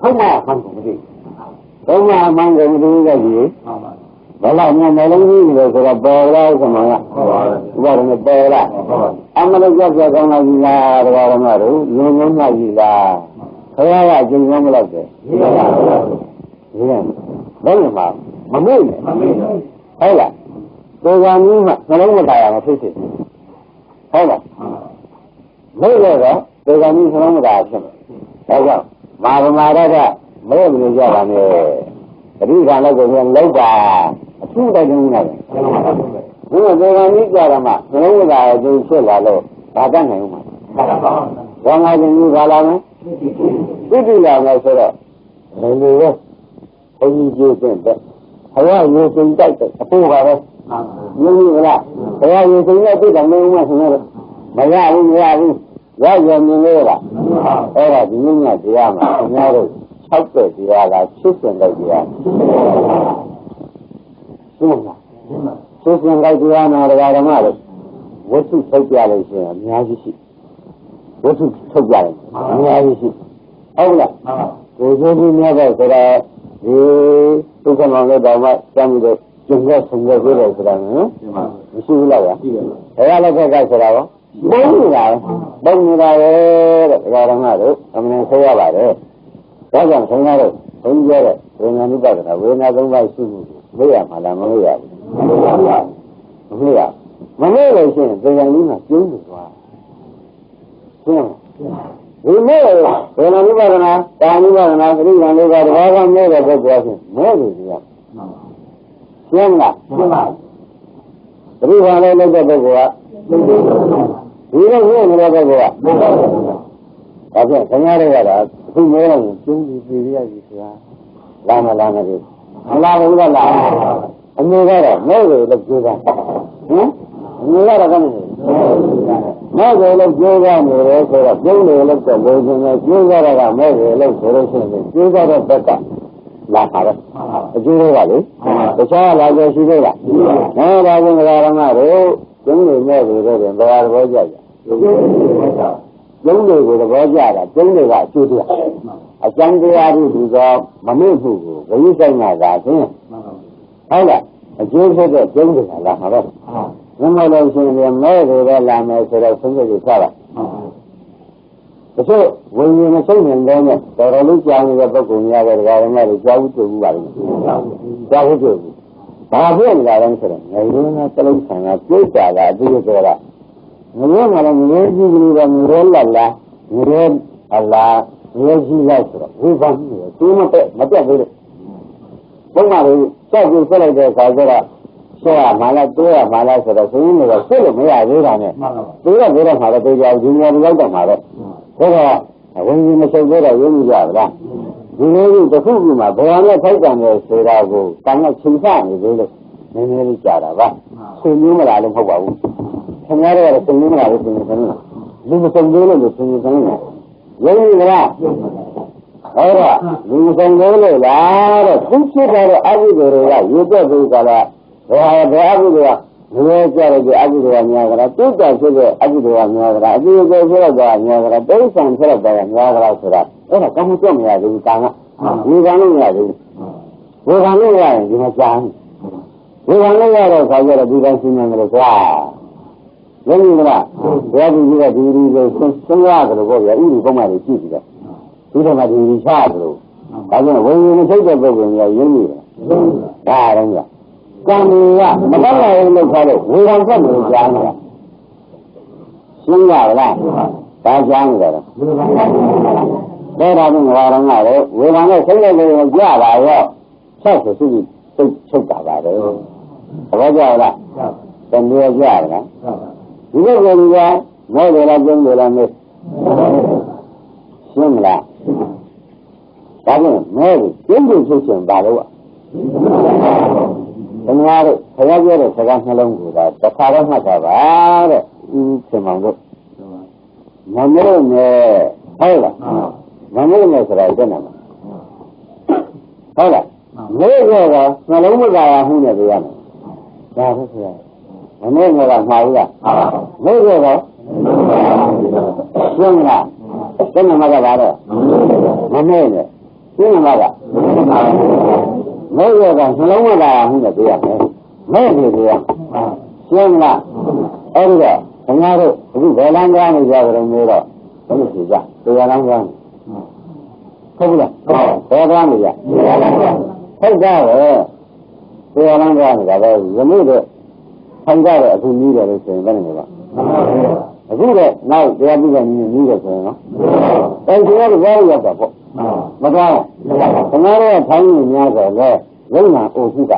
B: ဟုတ်မှာမှန်ကုန်ပြီတော့မှမှန်ကုန်ပြီကကြီးဘယ်လောက်များနှလုံးကြီးလို့ဆိုတော့ပေါ်လားဆိုမှကဟုတ်ပါတယ်ဥပဒေနဲ့ပေါ်လားအမှန်တကယ်ကြောက်ကောင်းလာပြီလားတရားတော်များတို့ရင်းလုံးမှကြီးလားခရရအကျဉ်းဆုံးမလို့တယ်ဒီကဘယ်လိုမှမမေ့နဲ့ဟုတ်လားဒီကံကြီးမှနှလုံးမသားရမဖြစ်ဖြစ်ဟုတ်လားမေ့ရတော့ဒီကံကြီးနှလုံးမသားဖြစ်မယ်ဒါကြောင့်မာရမာရကမေ့မလို့ကြပါနဲ့ပရိသတ်လည်းကိုယ်လောက်တာအထူးတိုက်တွန်းနေတယ်ဘုရားဒီကံကြီးကြတာမှနှလုံးမသားကျိုးဖြစ်လာလို့ဒါတတ်နိုင်ဦးမှာဘောငါချင်းကြီးပါလာမယ်သိပြီလားမယ်ဆိုတော့ဘယ်လိုလဲဘုန်းကြီးကျိုးတဲ့ဘုရားရေစိမ်တိုက်တဲ့အဖို့ပါပဲမြင်ပြီလားဘုရားရေစိမ်နဲ့ပြည့်တယ်မင်းဦးမဆင်းရဲမရဘူးရရမြင်လို့လားအဲ့ဒါဒီနေ့ညတရားမှာခင်ဗျားတို့60တရားက80လောက်တရားရှင်းလား80လောက်တရားနာဓမ္မတို့ဝတ္ထုထုတ်ပြလို့ရှိရင်အများကြီးရှိဝတ္ထုထုတ်ပြတယ်အများကြီးရှိဟုတ်လားကိုယ်စိုးကြီးများတော့ဆိုတော့ဒီဒုက္ခမောင်လည်းတော့မှစမ်းပြီးတော့ကျင့်ရဆုံးရပြတယ်ဆိုတာနော်မရှိဘူးလားရှိတယ်ဘယ်ရလည်းခက်ကဆိုတာရောဘုံနေတာပဲတဲ့ဓမ္မတို့အမှန်ဆိုရပါတယ်ဒါကြောင့်ခင်ဗျားတို့ဘုန်းကြီးရဲ့ဝေဒနာနုပဒနာဝေဒနာ၃ပါးရှိမှုမေ့ရမှာလားမမေ့ရဘူးမမေ့ရလို့ရှိရင်ဒီကံကြီးမှာကျင်းနေသွားရှင်းဒီမဲ့ဝေဒနာနုပဒနာကာနုပဒနာသတိဉာဏ်လေးပါးတဘာကမဲ့တဲ့ပုဂ္ဂိုလ်အချင်းမဲ့လို့ဒီကရှင်းလားရှင်းပါသတိဉာဏ်လေးလုပ်တဲ့ပုဂ္ဂိုလ်ကဒီလိုမဲ့နေတဲ့ပုဂ္ဂိုလ်ကဒါဖြင့်ခင်ဗျားတို့ကတော့အခုမဲတော့ကျုံးပြီးပြေရပြီဆိုတာလာမလာမလို့မလာဘူးလားအမျိုးကတော့မဲလို့လည်းကြိုးစားဟင်အမျိုးကတော့ကမလို့မဲလို့ကြိုးစားနေတယ်ဆိုတော့ကျုံးလို့လည်းတော့လိုချင်တယ်ကြိုးစားတာကမဲလို့လည်းဆိုလို့ရှိရင်ကြိုးစားတဲ့ဘက်ကလာပါတော့အကျိုးတွေကလေတခြားလာကြရှိသေးလားအဲဒါကဓမ္မတို့ကျုံးလို့မဲလို့တော့ဘယ်ဟာသဘောကျကြကျုံးတွေကိုသဘောကျတာကျုံးတွေကအကျိုးတရားအကျမ်းတရားတို့ဒီတော့မမေ့ဘူးကိုဝိဆိုင်တာကဖြင့်ဟုတ်လားအကျိုးဖြစ်တဲ့ကျုံးတွေကလာမှာပဲဘယ်မှာလို့ရှိရင်မဲတွေလည်းလာမယ်ဆိုတော့ဆုံးဖြတ်ရတာတချို့ဝိညာဉ်မဆုံးနိုင်တဲ့နဲ့တော်တော်လေးကြာနေတဲ့ပုဂ္ဂိုလ်များတဲ့ဓမ္မတွေကြားဘူးတွေ့ဘူးပါလိမ့်မယ်ကြားဘူးတွေ့ဘူးဘာဖြစ်နေလဲဆိုတော့ငယ်ရင်းကတလုံးဆံကပြိတ္တာကအတူတူဆိုတာငရဲမှာလည်းငရဲကြီးကလေးတော့ငရဲလက်လားငရဲအလားငရဲကြီးလိုက်ဆိုတော့ဝိပန်းနေတယ်သူမပြတ်ဘူးလေဘုရားလေးကြောက်ကြည့်ဆက်လိုက်တဲ့အခါကျတော့ဆွဲရမှာလားတိုးရမှာလားဆိုတော့သူင်းနေတော့ဆွဲလို့မရသေးတာနဲ့သူကပြောတော့မှာတော့တေချာဒီနေရာရောက်တော့မှာပဲဒါကဝင်ကြီးမချုပ်သေးတော့ရင်းမိကြပါလားဒီလိုကြီးတစ်ခုခုမှာဘယ်နဲ့ထိုက်တယ်လဲဆိုတာကိုတန်နဲ့ချိန်ဆနေသေးလို့နည်းနည်းလေးကြာတာပါဆွေမျိုးမလားလို့မဟုတ်ပါဘူးခင်ဗျားတို့ကတော့ဆွေမျိုးမလားလို့ပြင်နေတယ်လူမဆုံးသေးလို့ဆွေမျိုးဆုံးနေရင်းမိကြလားခ အဲ့တော့လူဆောင်လို့လားတဲ့သူဖြစ်တဲ့အကုသိုလ်တွေကရေပြတ်ပြီးကြလားဘယ်အကုသိုလ်ကငယ်ကြတဲ့အကုသိုလ်ကများကြလားတုတ်တဖြစ်တဲ့အကုသိုလ်ကများကြလားအကျိုးကိုဖြစ်တော့များကြလားတိဋ္ဌံဖြစ်တော့များကြလားဆိုတာအဲ့ဒါကောင်းကြမရဘူးကံကဒီကံလို့မရဘူးဝေခံလို့ရရင်ဒီမှာကြာဝေခံလို့ရတော့ခါကျတော့ဒီကံရှင်းနေတယ်ကွာလည်းဒီကဘယ်သူကြီးကဒီလိုကိုစဉ်းစားကြလို့ပေါ့ဗျာဥပ္ပပုံမှန်တွေကြည့်ပြီးတော့ဒီတော့မှဒီချားလို့ဒါကြောင့်ဝိညာဉ်မထုတ်တဲ့ပုဂ္ဂိုလ်များရင်းနေတယ်ဒါတော့ကကံကမတတ်နိုင်လို့ခါလို့ဝေခံဆက်လို့ကြားနေတာရှင်းရလားဒါကြားနေတယ်ဒါတော့ငါတော်ကလည်းဝေခံနဲ့ဆုံးတဲ့ကိုကြပါရောဆက်ဆိုသူသိချုပ်တာပါပဲဘောကြလားတမျိုးကြလားဒီလိုကလေးကမောတယ်လားကျုံးတယ်လားမရှင်းမလားဒါကြောင့်မဲကိုကျင်းကျင်းချင်းပါလို့ခင်ဗျားတို့ဆရာပြောတဲ့စကားနှလုံးကိုဒါတစ်ခါတော့မှတ်တာပါတဲ့သင်မောင်တို့မမေ့နဲ့ဟုတ်လားမမေ့နဲ့ဆိုတာတဲ့နာမဟုတ်လားမေ့တော့နှလုံးမသာရမှုနဲ့ပြောရမယ်ဒါဟုတ်ဆရာမမေ့နဲ့ကမှားဘူးလားမေ့တော့ရှင်းလားတဲ့နာမကပါတော့မမေ့နဲ့ရှင်းလားကမေ့ရကနှလုံးမသာရမှုနဲ့ပြောရမယ်မေ့ပြီပြောရှင်းလားအဲ့ဒီတော့ခင်ဗျားတို့အခုဘယ်လမ်းကြားနေကြကြလို့မျိုးတော့ဘယ်လိုဖြေကြတရားလမ်းကြားဟုတ်ဘူးလားဘယ်သွားနေကြဟုတ်ကြပဲတရားလမ်းကြားနေတာပဲယနေ့တော့ထိုင်ကြတဲ့အခုကြီးတယ်လို့ဆိုရင်ဘယ်နဲ့လဲအခုတော့နောက်တရားပြုတဲ့ကြီးတယ်ဆိုရင်နော်အဲဒီကတော့ဘာလို့ရောက်တာပေါ့မကောင်းခင်ဗျားတို့ထိုင်နေများဆိုလဲလုံနာအိုခုက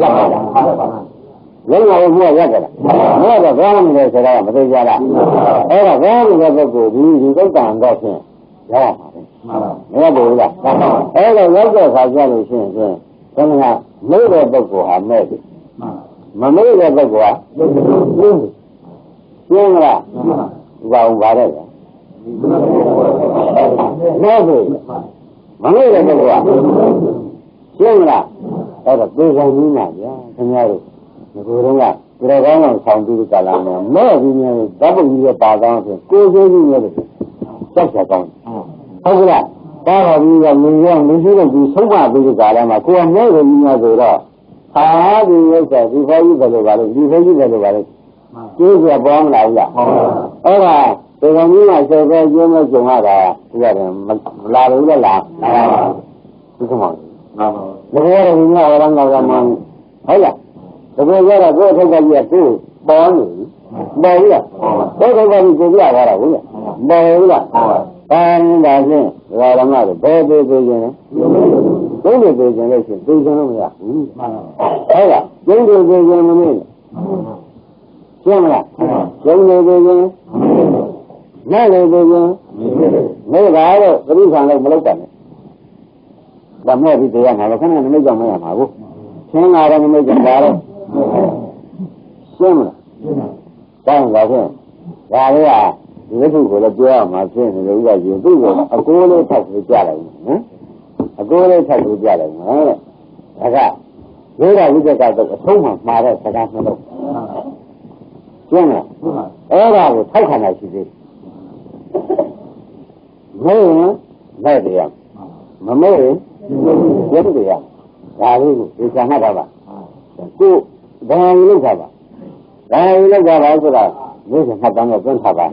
B: ရောက်ပါလားလုံနာအိုခုကရောက်ကြလားမဟုတ်တော့ဘာမှမလဲဆိုတော့မသိကြလားအဲ့တော့ဘာလို့လဲပုဂ္ဂိုလ်ဒီသုတ်တန်တော့ဖြင့်ရောက်ပါမယ်မဟုတ်ဘူးလားအဲ့တော့ရောက်တဲ့ခါကျလို့ရှိရင်ခင်ဗျာမေ့တဲ့ပုဂ္ဂိုလ်ဟာမဲ့တယ်မမေ့တဲ့ပုဂ္ဂိုလ်ကရှင်းမလားဘာအောင်ပါတဲ့မဲ့ဘူးမမေ့တဲ့ပုဂ္ဂိုလ်ကရှင်းမလားအဲ့တော့ပြေဆိုင်ကြီးနာဗျာခင်ဗျားတို့ဒီလိုတော့ကကြောက်ကောင်းအောင်ဆောင်ပြီးကြလာမယ်မဲ့ဒီမျိုးဓာတ်ပုံကြီးရဲ့ပါကောင်းဆိုကိုယ်စိုးကြီးရဲ့စောက်ချက်ကောင်းဟုတ်ကဲ့ဒါတော့ဒီကမြင်ရမြင်ရှိတဲ့ဒီဆုံးမပြီးကြလာမှာကိုယ်ကမဲ့ကိုကြီးများဆိုတော့ဟာဒီဥစ္စာဒီဖောကြီးပဲလို့ပါလို့ဒီဖေကြီးပဲလို့ပါလို့ကျိုးပြပေါ်မလာဘူးလားအဲ့ဒါဒီကောင်ကြီးကစေပဲကျိုးမဲ့ကြုံရတာဒီကလည်းမလာဘူးလားဒီကမှမှန်ပါဘူးဒါကတော့ဒီမှာဝရမ်းတော်ကမှဟုတ်လားတကယ်ကြတော့ကိုယ်ထုတ်ကြကြီးကသူ့ပေါ်နေပေါ်ဘူးလားကိုယ်ထုတ်ကြကြီးကိုပြရတာဘူးလားပေါ်ဘူးလားတန်တာချင်းဝရမ်းတော်ဘယ်သေးသေးချင်းလဲကျုံးသေးသေးချင်းလို့ရှိရင်သိချင်းလို့မရဘူးမှန်ပါဟုတ်လားကျုံးသေးသေးချင်းမမေ့ရှင်းမလားကျုံးသေးသေးချင်းနဲ့သေးသေးချင်းမေ့ပါတော့ပရိသံလို့မလုပ်တတ်နဲ့ဒါမဲ့ဒီတရားမှာခဏနမိတ်ကြောင့်မရမှာဘူးရှင်းလာတယ်နမိတ်ကြောင့်ဒါတော့ရှင်းမလားတောင်းပါဖြင့်ဒါလေးကဒီဝိသုကိုလည်းပြောရမှာဖြစ်နေလို့ဥပဒေယူသူ့ကိုအကိုးလေးထပ်ပြီးကြားလိုက်နော်အကိုးလေးထပ်ပြီးကြားလိုက်နော်ဒါကဝိရဝိဇ္ဇကတော့အဆုံးမှမှာတဲ့စကားနှလုံးရှင်းမလားအဲ့ဒါကိုထောက်ခံနိုင်ရှိသေးတယ်မေ့ရင်မဲ့တရားမမေ့ရင်ရုပ်တရားဒါလေးကိုဒီကံမှတ်တာပါကိုဘာလို့လုပ်တာပါဘာလို့လုပ်တာလဲဆိုတာမျိုးစမှတ်တမ်းတော့သွင်းထားပါ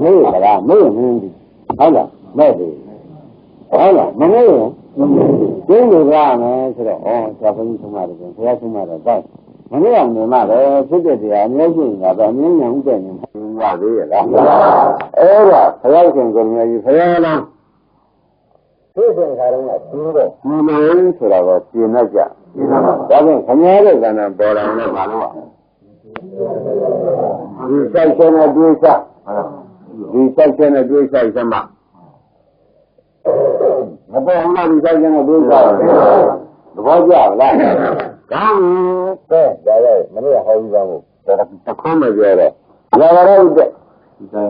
B: မေ့ရလားမေ့ရင်ဟုတ်လားမဲ့တယ်ဟုတ်လားမမေ့ရင်ကျင်းလို့ရမယ်ဆိုတော့ဩဆရာဘုန်းကြီးဆုံးမတယ်ဘုရားဆုံးမတယ်တိုက်မမေ့အောင်နေမှပဲဖြစ်တဲ့တရားအများကြီးနေတာတော့အမြင်ညာဥပ္ပညင်ရသေးရလားအဲ့ဒါဘုရားရှင်ကိုမြတ်ကြီးဘုရားလားဒီစင်္ခါရုံးကကျင်းတော့မမင်းဆိုတာကပြင်တတ်ကြဒါကြောင့်ခမည်းတဲ့ကံပေါ်လာတယ်ဘာလို့ဒီစိုက်ခြင်းနဲ့တွေးစားဒီစိုက်ခြင်းနဲ့တွေးစားစမ်းပါမပေါ်ဘူးလားဒီစိုက်ခြင်းနဲ့တွေးစားသဘောကျလားကောင်းကဲဒါရဲ့မနေ့ဟောပြီးပါမို့ဒါတခွန်းမပြောတော့လာရတဲ့ စိတ်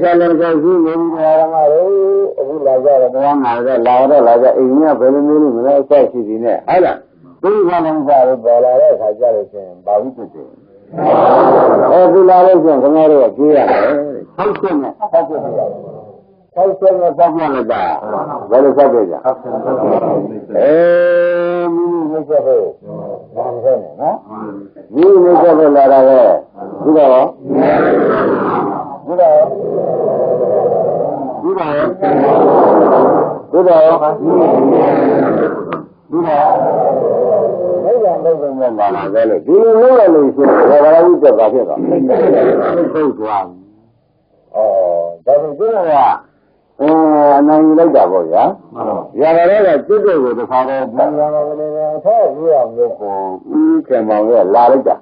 B: ကလည်းကြောက်ရှိနေပြီဓမ္မတို့အခုလာကြတော့တရားနာကြလာကြအိမ်ကဘယ်လိုမျိုးလဲမလဲအဆက်ရှိသည်နဲ့ဟုတ်လားဒီကလည်းစားလို့ပေါ်လာတဲ့အခါကျတော့ရှင်ဘာဝိတ္တတယ်ဒီလာလို့ရှင်ခင်ဗျားတို့ကပြေးရတယ်ဆောက်ချက်နဲ့ဆောက်ချက်ပြရတယ်ဆောက်ချက်နဲ့ဆောက်ပြလိုက်တာဘယ်လိုဆောက်ပြကြမိမိနဲ့ဆောက်ဖို့ဘာမဖြစ်နဲ့နော်မိမိနဲ့ဆောက်ဖို့လာတာပဲဒီတော့မိဘနဲ့လာလာပဲလေဒီလိုလုပ်ရလို့ရှိရင်ဘာသာဝိတ္တပါဖြစ်တော့ဟုတ်သွားပြီဒါပေမဲ့ဒီကအနိုင်ယူလိုက်တာပေါ့ဗျာရတာလည်းကျွတ်တဲ့ကိုတစ်ခါတော့ဒီရံကလေးနဲ့ထည့်ပြီးအောင်လို့ကိုဦးကံမောင်ကလာလိုက်တာ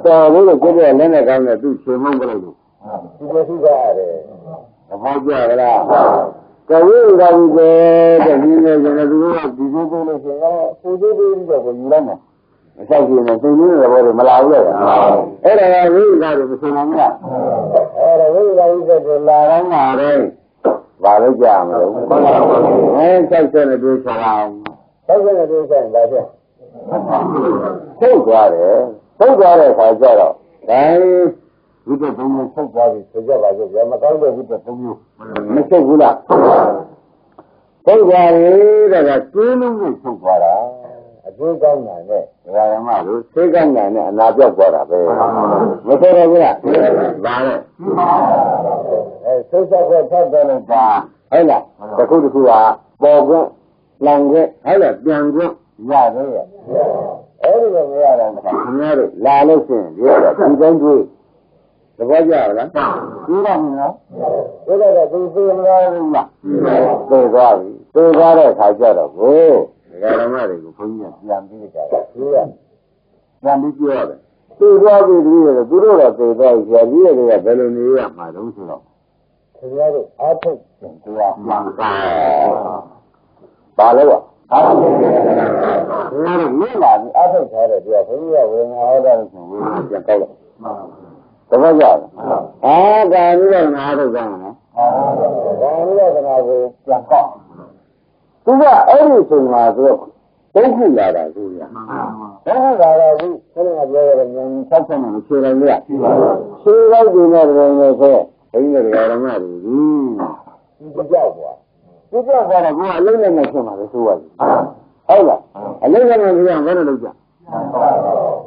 B: တော်လို့ကျွတ်တဲ့လက်နဲ့ကောင်းတဲ့သူ့ချိန်မုန်းကြလိုက်လို့ဒီလိုရှိကြရတယ်သဘောကျလားကဝိရာဝိတဲ့ဒီနေ့ကျတော့သူကဒီလိုပြောလို့ရှိရင်ပူဇော်ပြီးတော့ကိုယူလိုက်မယ်အဆောက်ကြီးနဲ့သိနေတယ်ဘောတွေမလာဘူးလေအဲ့ဒါကဝိရာတွေမဆိုနိုင်ဘူးအဲ့ဒါဝိရာဝိတဲ့လာတိုင်းလာတိုင်းဘာလို့ကြမလို့60နဲ့တွေ့ချလာ60နဲ့တွေ့ချင်ဒါဖြင့်ထုတ်သွားတယ်ထုတ်သွားတဲ့အခါကျတော့ဒါဝိတ္တသုံးမျိုးထုတ်သွားပြီဆိုကြပါစို့ဗျာမကောင်းတဲ့ဝိတ္တသုံးမျိုးမထုတ်ဘူးလားထုတ်သွားပြီတဲ့ကကျင်းလုံးနဲ့ထုတ်သွားတာအကျိုးကောင်းတာနဲ့ဓမ္မတို့သိကောင်းတာနဲ့အနာပြောက်သွားတာပဲမဆိုရဘူးလားဒါနဲ့ဆိတ်ဆက်ဆက်ထပ်တယ်လို့ဒါဟုတ်လားတစ်ခုကပေါ်ခွင့်လံခွင့်ဟုတ်လားပြန်ခွင့်ရတယ်အဲ့ဒီလိုမရတော့ခင်ဗျားတို့လာလို့ရှိရင်ဒီတိုင်းတွေ့သဘောကျလားပြီးတော့မလားပြီးတော့သူသိမလားဘူးလားသိသွားပြီသိသွားတဲ့အခါကျတော့ကိုဓမ္မတွေကိုဘုန်းကြီးကပြန်ပြီးကြတာသူကပြန်ပြီးပြောရတယ်သိသွားပြီတည်းရသူတို့တော့သိသွားပြီဆရာကြီးတွေကဘယ်လိုနေရမှာတုံးဆိုတော့ခင်ဗျားတို့အားထုတ်ပြန်သွားမှန်ပါဘာလို့အားထုတ်ခင်ဗျားတို့မြင်လာပြီအားထုတ်ထားတယ်သူကဘုန်းကြီးကဝေငါဟောတာလို့ဆိုဝေငါပြန်ကောက်လိုက်သဘောကျလားကာမိရနာထုတ်ကြတယ်ကာမိရနာကိုပြန်ကောက်သူကအဲ့ဒီအချိန်မှာသူကဒုက္ခလာတာသူကဒုက္ခလာတာသူခဏကပြောရတယ်ဉာဏ်60နဲ့ခြေလိုက်လေခြေလိုက်ဒီနဲ့တကယ်လို့ဆိုဘုန်းကြီးတွေကဓမ္မတွေဒီကြောက်သွားဒီကြောက်သွားတော့ကိုကအလုံးနဲ့နဲ့ဖြစ်မှာလေဆိုရတယ်ဟုတ်လားအလုံးနဲ့နဲ့ပြန်ဘယ်လိုလုပ်ကြ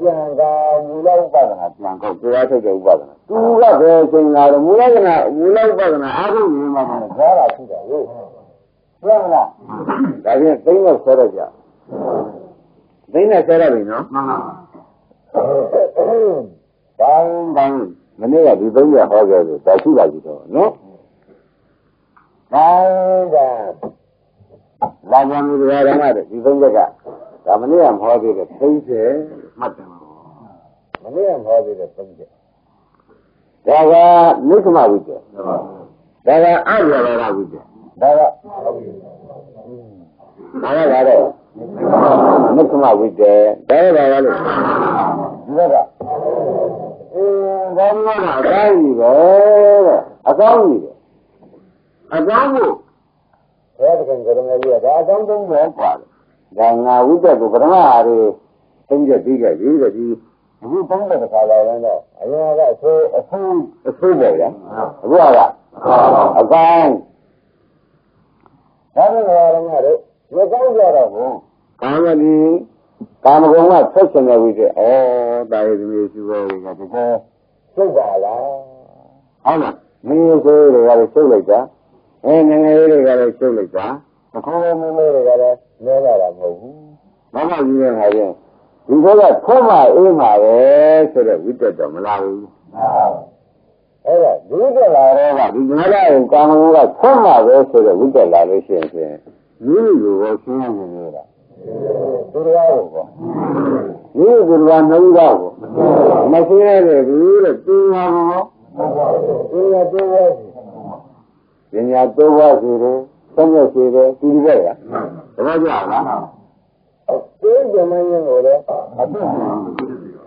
B: ပြန်ကမူလဥပဒနာပြန်ကောက်ကိုယ်ထုတ်တဲ့ဥပဒနာသူကဘယ်အချိန်လာတော့မူလဥပဒနာအားထုတ်နေမှာလည်းကြားတာရှိတယ်ဟုတ်ပြန်လားဒါဖြင့်သိနေဆွဲရကြသိနေဆွဲရပြီနော်မှန်ပါဘာမနေ့ကဒီသုံးရဟောခဲ့လို့ဒါရှိပါကြည့်တော့နော်လာကြမှုတရားဓမ္မတွေဒီသုံးရက်ကဒါမနေ့ကမဟောသေးတဲ့30မှတ်တယ်မနေ့ကမဟောသေးတဲ့30ဒါကနိစ္စမဝိတ္တဒါကအရရဝိတ္တဒါကတော့နိစ္စမဝိတ္တဒါကလို့ဒီကဒါမျိုးကအကောင်းကြီးပဲတဲ့အကောင်းကြီးပဲအကောင်းကိုဘယ်တကယ်ကြရမလဲဒါအကောင်းဆုံးပဲกว่าဒါငါဝိတ္တကိုပထမအားဖြင့်သုံးချက်ပြီးခဲ့ပြီတဲ့ဒီအခုသုံးတဲ့ခါလာရင်တော့အရင်ကအဆိုးပေါ့ဗျာအခုကအကောင်းဒါနဲ့တော့ငါတို့ဒီကောင်းကြတော့ဘုကာမဂုဏ်ကဆက်ရှင်နေပြီတဲ့တာရည်သမီးရှိပဲကတကယ်သုတ်ပါလားဟုတ်လားမင်းဆိုးတွေကလည်းသုတ်လိုက်တာငယ်လေးတွေကလည်းသုတ်လိုက်တာအခုမင်းတွေကလည်းလဲလာတာမဟုတ်ဘူးဘာမှကြီးနေတာချင်းဒီဘက်ကထွတ်မှအေးမှာပဲဆိုတော့ဝိတ္တတော့မလာဘူးအဲ့ဒါဝိတ္တလာတော့ကဒီငါးပါးကိုကာမဂုဏ်ကထွတ်မှပဲဆိုတော့ဝိတ္တလာလို့ရှိရင်မိမိကိုယ်ရှင်းရနေနေတာသူတော်ကိုပေါ့မိမိကိုယ်ကနှုတ်တော့ကိုမရှင်းရတယ်ဘူးတဲ့သူငါကောသူရတော့ပညာတော့ဝစီတယ်သုံးရစီတယ်ဒီလိုပဲလားတပည့်ကြလားသိကြမင်းကိုလည်းအဖြစ်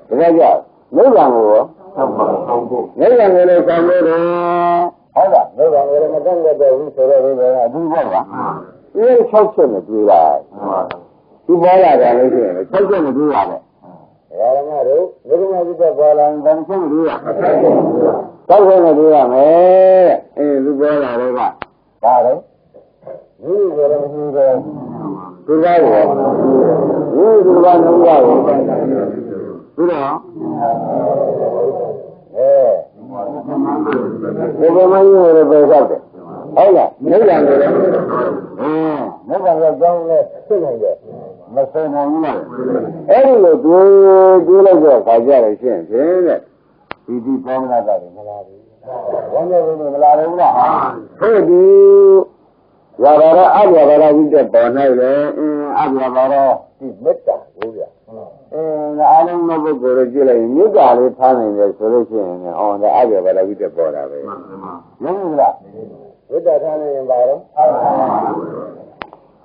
B: တပည့်ကြနိဗ္ဗာန်ကိုရော နိဗ္ဗာန်ကိုလည်းဆောင်လို့တယ်ဟုတ်လားနိဗ္ဗာန်ကိုလည်းမတတ်တဲ့ဘူးဆိုတော့ဒီကအတူပေါ့ကွာဒီ6ချက်နဲ့တွေ့လိုက်ဒီပေါ်လာတယ်လို့ရှိရင်6ချက်နဲ့တွေ့ရတယ်ဓမ္မတို့လူကမြတ်ပေါ်လာရင်ဘယ်နှချက်နဲ့တွေ့ရ6ချက်နဲ့တွေ့ရမယ်လူပေါ်လာတော့ကဒါတော့ဒီလိုလည်းမရှိဘူးသူကရောသူကနှုတ်ရောသူတော့ဒီကမကြီးရပဲဆောက်တယ်ဟုတ်လားနိဗ္ဗာန်ကိုလည်းနိဗ္ဗာန်ကကြောင်းလဲသိနိုင်တယ်မသိနိုင်ဘူးလားအဲ့ဒီလိုတွေးလိုက်တော့ခါကြရရှင်းဖြင့်တဲ့ဒီပေါင်းလာတာမလားဘူးဝမ်းမြောက်နေမလားဘူးလားဟုတ်ဒီရပါတော့အပြာပါတော့ဝိတ္တပေါ်နိုင်လေအပြာပါတော့ဒီမေတ္တာကိုပြအားလုံးသောပုဂ္ဂိုလ်ကိုကြည့်လိုက်ရင်မေတ္တာလေးထားနိုင်တယ်ဆိုလို့ရှိရင်ဒါအပြာပါတော့ဝိတ္တပေါ်တာပဲမှန်ဘူးလားဝိတ္တထားနိုင်ရင်ပါတော့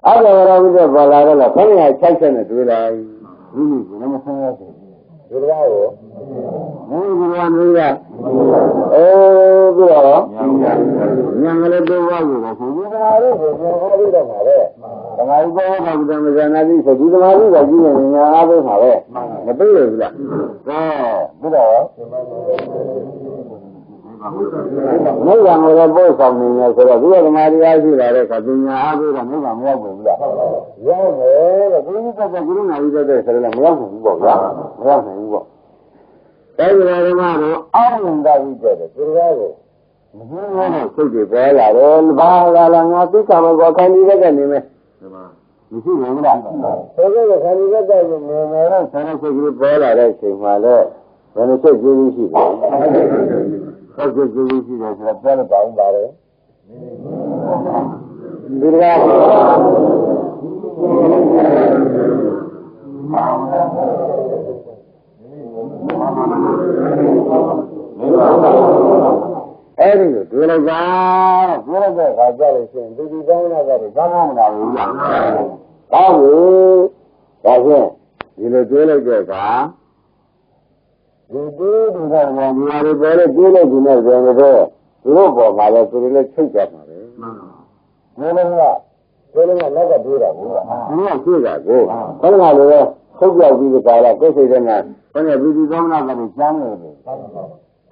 B: အပြာပါတော့ဝိတ္တပေါ်လာတော့ခဏ6ချက်နဲ့တွေ့လိုက်ဒီလိုကလည်းမဆန်းရဘူးဒီလိုကိုဒီလိုမျိုးရပြီးတော့ညံကလေးတော့ဝါယူတာဆိုဒီကမာလေးကိုညံအားပြီးတော့မှာပဲဓမ္မကြီးပေါ်တော့ဗုဒ္ဓမဇ္ဇနာတိဆိုဒီဓမ္မကြီးကကြီးနေညံအားပြီးမှာပဲမသိရဘူးလားပြီးတော့နိဗ္ဗာန်ကိုလည်းပို့ဆောင်နေတယ်ဆိုတော့ဒီဓမ္မတရားရှိလာတဲ့အခါပညာအားပြီးတော့နိဗ္ဗာန်မရောက်ဘူးလားရောက်တယ်တဲ့ဒီကကကုဏာကြီးတဲ့ဆိုတော့မရောက်ဘူးပေါ့ဗျာမရောက်နိုင်ဘူးပေါ့အဲဒီဓမ္မတော့အာရုံသာပြီးတဲ့ဒီလိုကိုမင်းတို့စိတ်တွေပေါ်လာတယ်ဘာလာငါသိက္ခာမကောခန္ဒီဘက်ကနေမယ်မရှိဘူးလားဆိုတော့ခန္ဒီဘက်ကနေမယ်တော့ဆန္ဒစိတ်ကလေးပေါ်လာတဲ့အချိန်မှာလည်းဘယ်လိုစိတ်ကြည့်ရှိလဲဟုတ်ကဲ့ကြည့်ရှိတယ်ဆိုတော့ပြောလို့ပါအောင်ပါတယ်ဒီလိုအဲ့ဒီလိုတွေ့လိုက်တာတွေ့လိုက်တဲ့အခါကျလို့ရှိရင်ဒီကောင်းလာကြတယ်ဘာမှမလာဘူးလားကောင်းပြီဒါဖြင့်ဒီလိုတွေ့လိုက်တဲ့အခါဒီတွေ့တဲ့အခါမှာဒီဟာတွေပေါ်လို့တွေ့လိုက်ဒီနဲ့ဆိုရင်တော့သူတို့ပေါ်မှာလည်းသူတို့လည်းချုပ်ကြမှာပဲမှန်ပါဘူးဒီလိုကနောက်ကတွေ့တာဘူးဒီကတွေ့တာကိုခဏကလည်းချုပ်ပြောက်ပြီးဒီကလာကိုယ်စိတ်ထဲမှာဘယ်နဲ့ဒီကောင်းလာကြတယ်ကျမ်းနေတယ်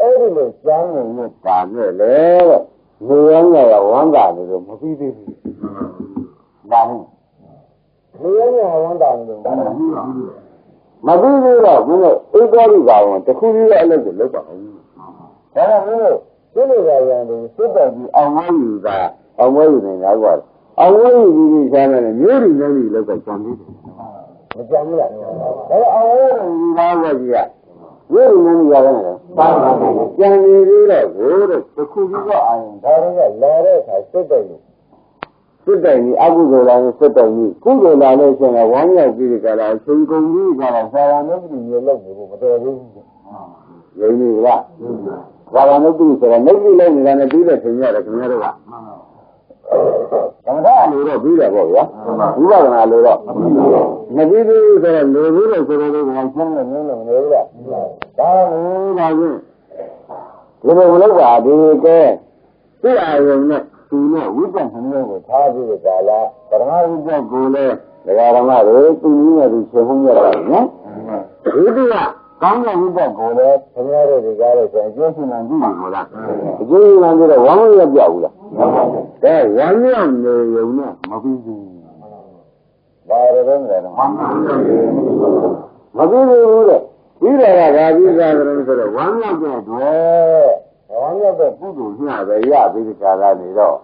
B: အဲ့ဒီလိုကျမ်းနေတဲ့ဒါနဲ့လေတဲ့နေရင်းနဲ့ဝမ်းသာနေလို့မပြီးသေးဘူး။ဒါဟုတ်။နေရင်းနဲ့ဝမ်းသာနေလို့မပြီးသေးတော့ဘုရားအိတ်တော်ကြီးကောင်တခုကြီးရဲ့အလုပ်ကိုလုပ်ပါအောင်။ဒါကဘုရားဒီလိုရရန်ဒီစစ်တော်ကြီးအောင်မယူတာအောင်မယူနေတာကွာ။အောင်မယူပြီးရှားမယ်မျိုးတွေလည်းဒီလောက်ကကြံသေးတယ်။မကြံဘူးလား။ဒါအောင်မယူတာကကြီးကဝိရိယနဲ့ရတယ်နော်။ပါပါပါ။ကျန်နေသေးတော့ဘိုးတဲ့တစ်ခုကြီးကအာရုံဒါတွေကလာတဲ့အခါစိတ်တိုင်ကြီးအကုသိုလ်လာနဲ့စိတ်တိုင်ကြီးကုသိုလ်လာလို့ရှိရင်ဝမ်းမြောက်ပြီးကြတာအချိန်ကုန်ကြီးကြတာသာဝနုပ္ပိမျိုးလုပ်နေဖို့မတော်ဘူး။ရင်းနေလား။သာဝနုပ္ပိဆိုတော့နုပ္ပိလုံးနေတာနဲ့ပြီးတဲ့ချိန်ရတယ်ခင်ဗျားတို့က။သမထအလိုတော့ပြီးတယ်ပေါ့ဗျာဝိပဿနာလိုတော့မပြီးသေးဘူးဆိုတော့လိုဘူးလို့ဆိုတော့လည်းရှင်းလို့မင်းလို့မနေဘူးလားဒါလည်းဒါချင်းဒီလိုမလုပ်ပါဒီကဲသိအာရုံနဲ့သူနဲ့ဝိပဿနာမျိုးကိုထားပြီးကြလားပရမဝိပဿနာကိုလည်းဒကာဓမ္မတွေသူနည်းနဲ့သူရှင်းမှုရတာနော်ဒုတိယကောင်းတဲ့ဝိပဿနာကိုလည်းခင်ဗျားတို့ဒီကားလို့ဆိုရင်အကျိုးရှိမှန်ပြီမို့လားအကျိုးရှိမှန်ပြီတော့ဝမ်းမရပြောက်ဘူးလားကဲဝမ်းမြောက်နေရုံနဲ့မပြီးဘူးဘာရတဲ့လဲတော့မပြီးဘူးတဲ့ပြီးတယ်ကဘာပြီးသားတယ်ဆိုတော့ဝမ်းမြောက်တဲ့တွေ့ဝမ်းမြောက်တဲ့ကုသိုလ်ညပဲရပြီးဒီကာလနေတော့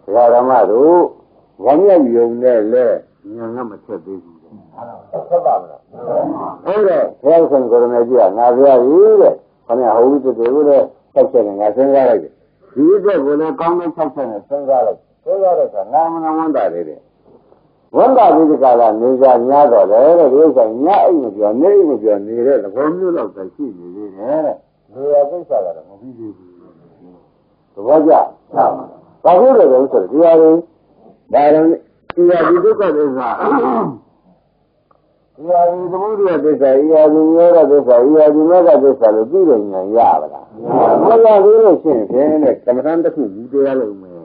B: ဘုရားဓမ္မတို့ဝမ်းမြောက်ရုံနဲ့လဲဉာဏ်ကမဆက်သေးဘူးဆက်ပါမလားအဲ့တော့ဘုရားရှင်ကိုရမေကြီးကငါပြောရည်တဲ့ခဏဟိုဦးတူတူလည်းဆက်ချက်နဲ့ငါစဉ်းစားလိုက်တယ်ဒီအတွက်ကိုလည်းကောင်းတဲ့ဆက်ချက်နဲ့စဉ်းစားလိုက်စဉ်းစားတဲ့အခါနာမနာဝန္တာလေးတဲ့ဝန္တာပြီးဒီကလာနေကြများတော့လေတဲ့ဒီဥစ္စာညအိမ်မပြောနေအိမ်မပြောနေတဲ့သဘောမျိုးတော့ရှိနေသေးတယ်တဲ့လူရကိစ္စကတော့မပြီးသေးဘူးသဘောကျဘာလို့လဲဆိုတော့ဒီဟာတွေဒါတော့ဒီဟာဒီဒုက္ခတွေကအ ရာဒီသမုဒ္ဒရာသစ္စာရာဒီရောဂသစ္စာရာဒီမေဃသစ္စာလို့သိတဲ့ဉာဏ်ရပါလားမရသေးလို့ရှိရင်ဖြင့်တဲ့ကမ္မဋ္ဌာန်းတစ်ခုယူတရားလို့မယ်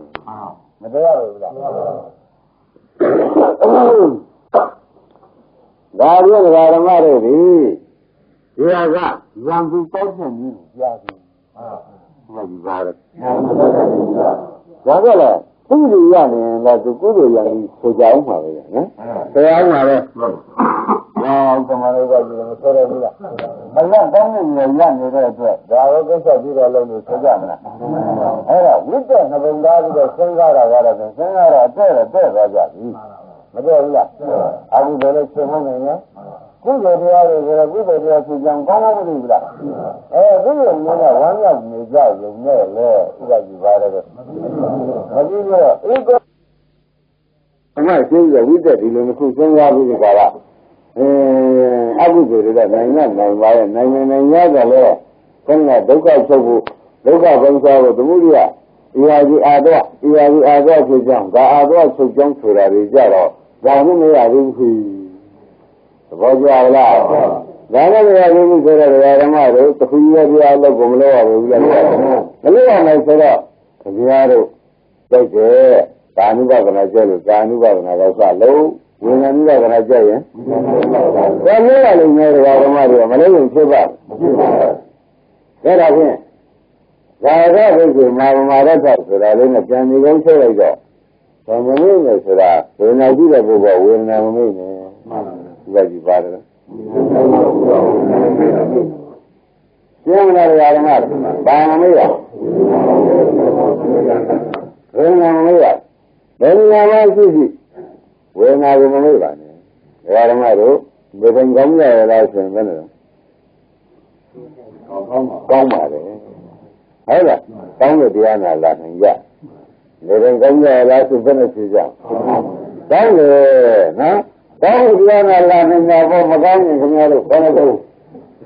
B: မတရားဘူးလားဒါပြန်ဓမ္မတွေဒီဟာကရံသူတောက်တဲ့နည်းကိုကြားပြီဟုတ်ပြီပါတော့ဒါကလည်းသူ့လူရနေရင်တော့သူကုသိုလ်ရံပြီးဆိုကြအောင်ပါပဲနော်တရားအောင်ပါပဲကမ္မရိကကြီးလည်းဆိုရဘူးလားမလန့်ကောင်းတဲ့နေရနေတဲ့အတွက်ဒါရောကိစ္စပြီးတော့လို့ဆိုကြမလားအဲ့ဒါဝိတ္တနှဘုံသားပြီးတော့စဉ်းစားတာကတော့စဉ်းစားတာတဲ့သွားကြပြီမတဲ့ဘူးလားအခုလည်းသိမနေနဲ့ကုသိုလ်တရားတွေဆိုတော့ကုသိုလ်တရားဖြစ်ကြောင်းကောင်းကောင်းမသိဘူးလားကုသိုလ်မျိုးကဝမ်းမြောက်နေကြရုံနဲ့လေဥပဒေပါတယ်မကြည့်တော့ဧကအမှရှင်းရဝိတ္တဒီလိုတစ်ခုစဉ်းစားပြီးကြတာအကုသိုလ်တွေကနိုင်ပါရဲ့နိုင်ရကြလဲခေါင်းကဒုက္ခချုပ်ဖို့ဒုက္ခဘုံစားဖို့သမုဒိယဤဟာကြီးအာတော့ဖြစ်ကြောင်းဒါအာတော့ချုပ်ကြောင်းဆိုတာတွေကြတော့ဒါမှမရဘူးခွေသဘောကျလားဒါနဲ့မရဘူးဆိုတော့ဓမ္မတို့တခုရပြအလုပ်ကိုမလုပ်ရဘူးလားမလုပ်ရနိုင်ဆိုတော့ခင်ဗျားတို့တိုက်တယ်ကာနုပဒနာကျက်လို့ကာနုပဒနာတော့စလုံးဝိညာဉ်ဥပဒနာကျက်ရင်ဒါမျိုးရလို့မျိုးဓမ္မတွေကမလုပ်ရင်ဖြစ်ပါဘူးဒါဖြင့်ဒါကဘုရားမာရတ္ထဆိုတာလေးနဲ့ပြန်ပြီးကောင်းချက်လိုက်တော့ဘာမမေ့နေဆိုတာဝေဒနာကြည့်တဲ့ပုဂ္ဂိုလ်ဝေဒနာမမေ့နဲ့ဒီကကြည့်ပါတယ်ကျင်းလာတဲ့ဓမ္မဘာမမေ့ရဝေဒနာမမေ့ရဘယ်နေရာမှာရှိဝေဒနာကိုမမေ့ပါနဲ့ဓမ္မတို့ဘယ်ပုံကောင်းရလားဆိုရင်ဘယ်နဲ့ကောင်းပါတယ်ဟုတ်လားကောင်းတဲ့တရားနာလာနိုင်ကြလေရင်ကောင်းကြလားဆိုဘယ်နဲ့ဖြေကြကောင်းတယ်နော်ကောင်းတဲ့တရားနာလာနိုင်တာပေါ့မကောင်းရင်ခင်ဗျားတို့ဘာလို့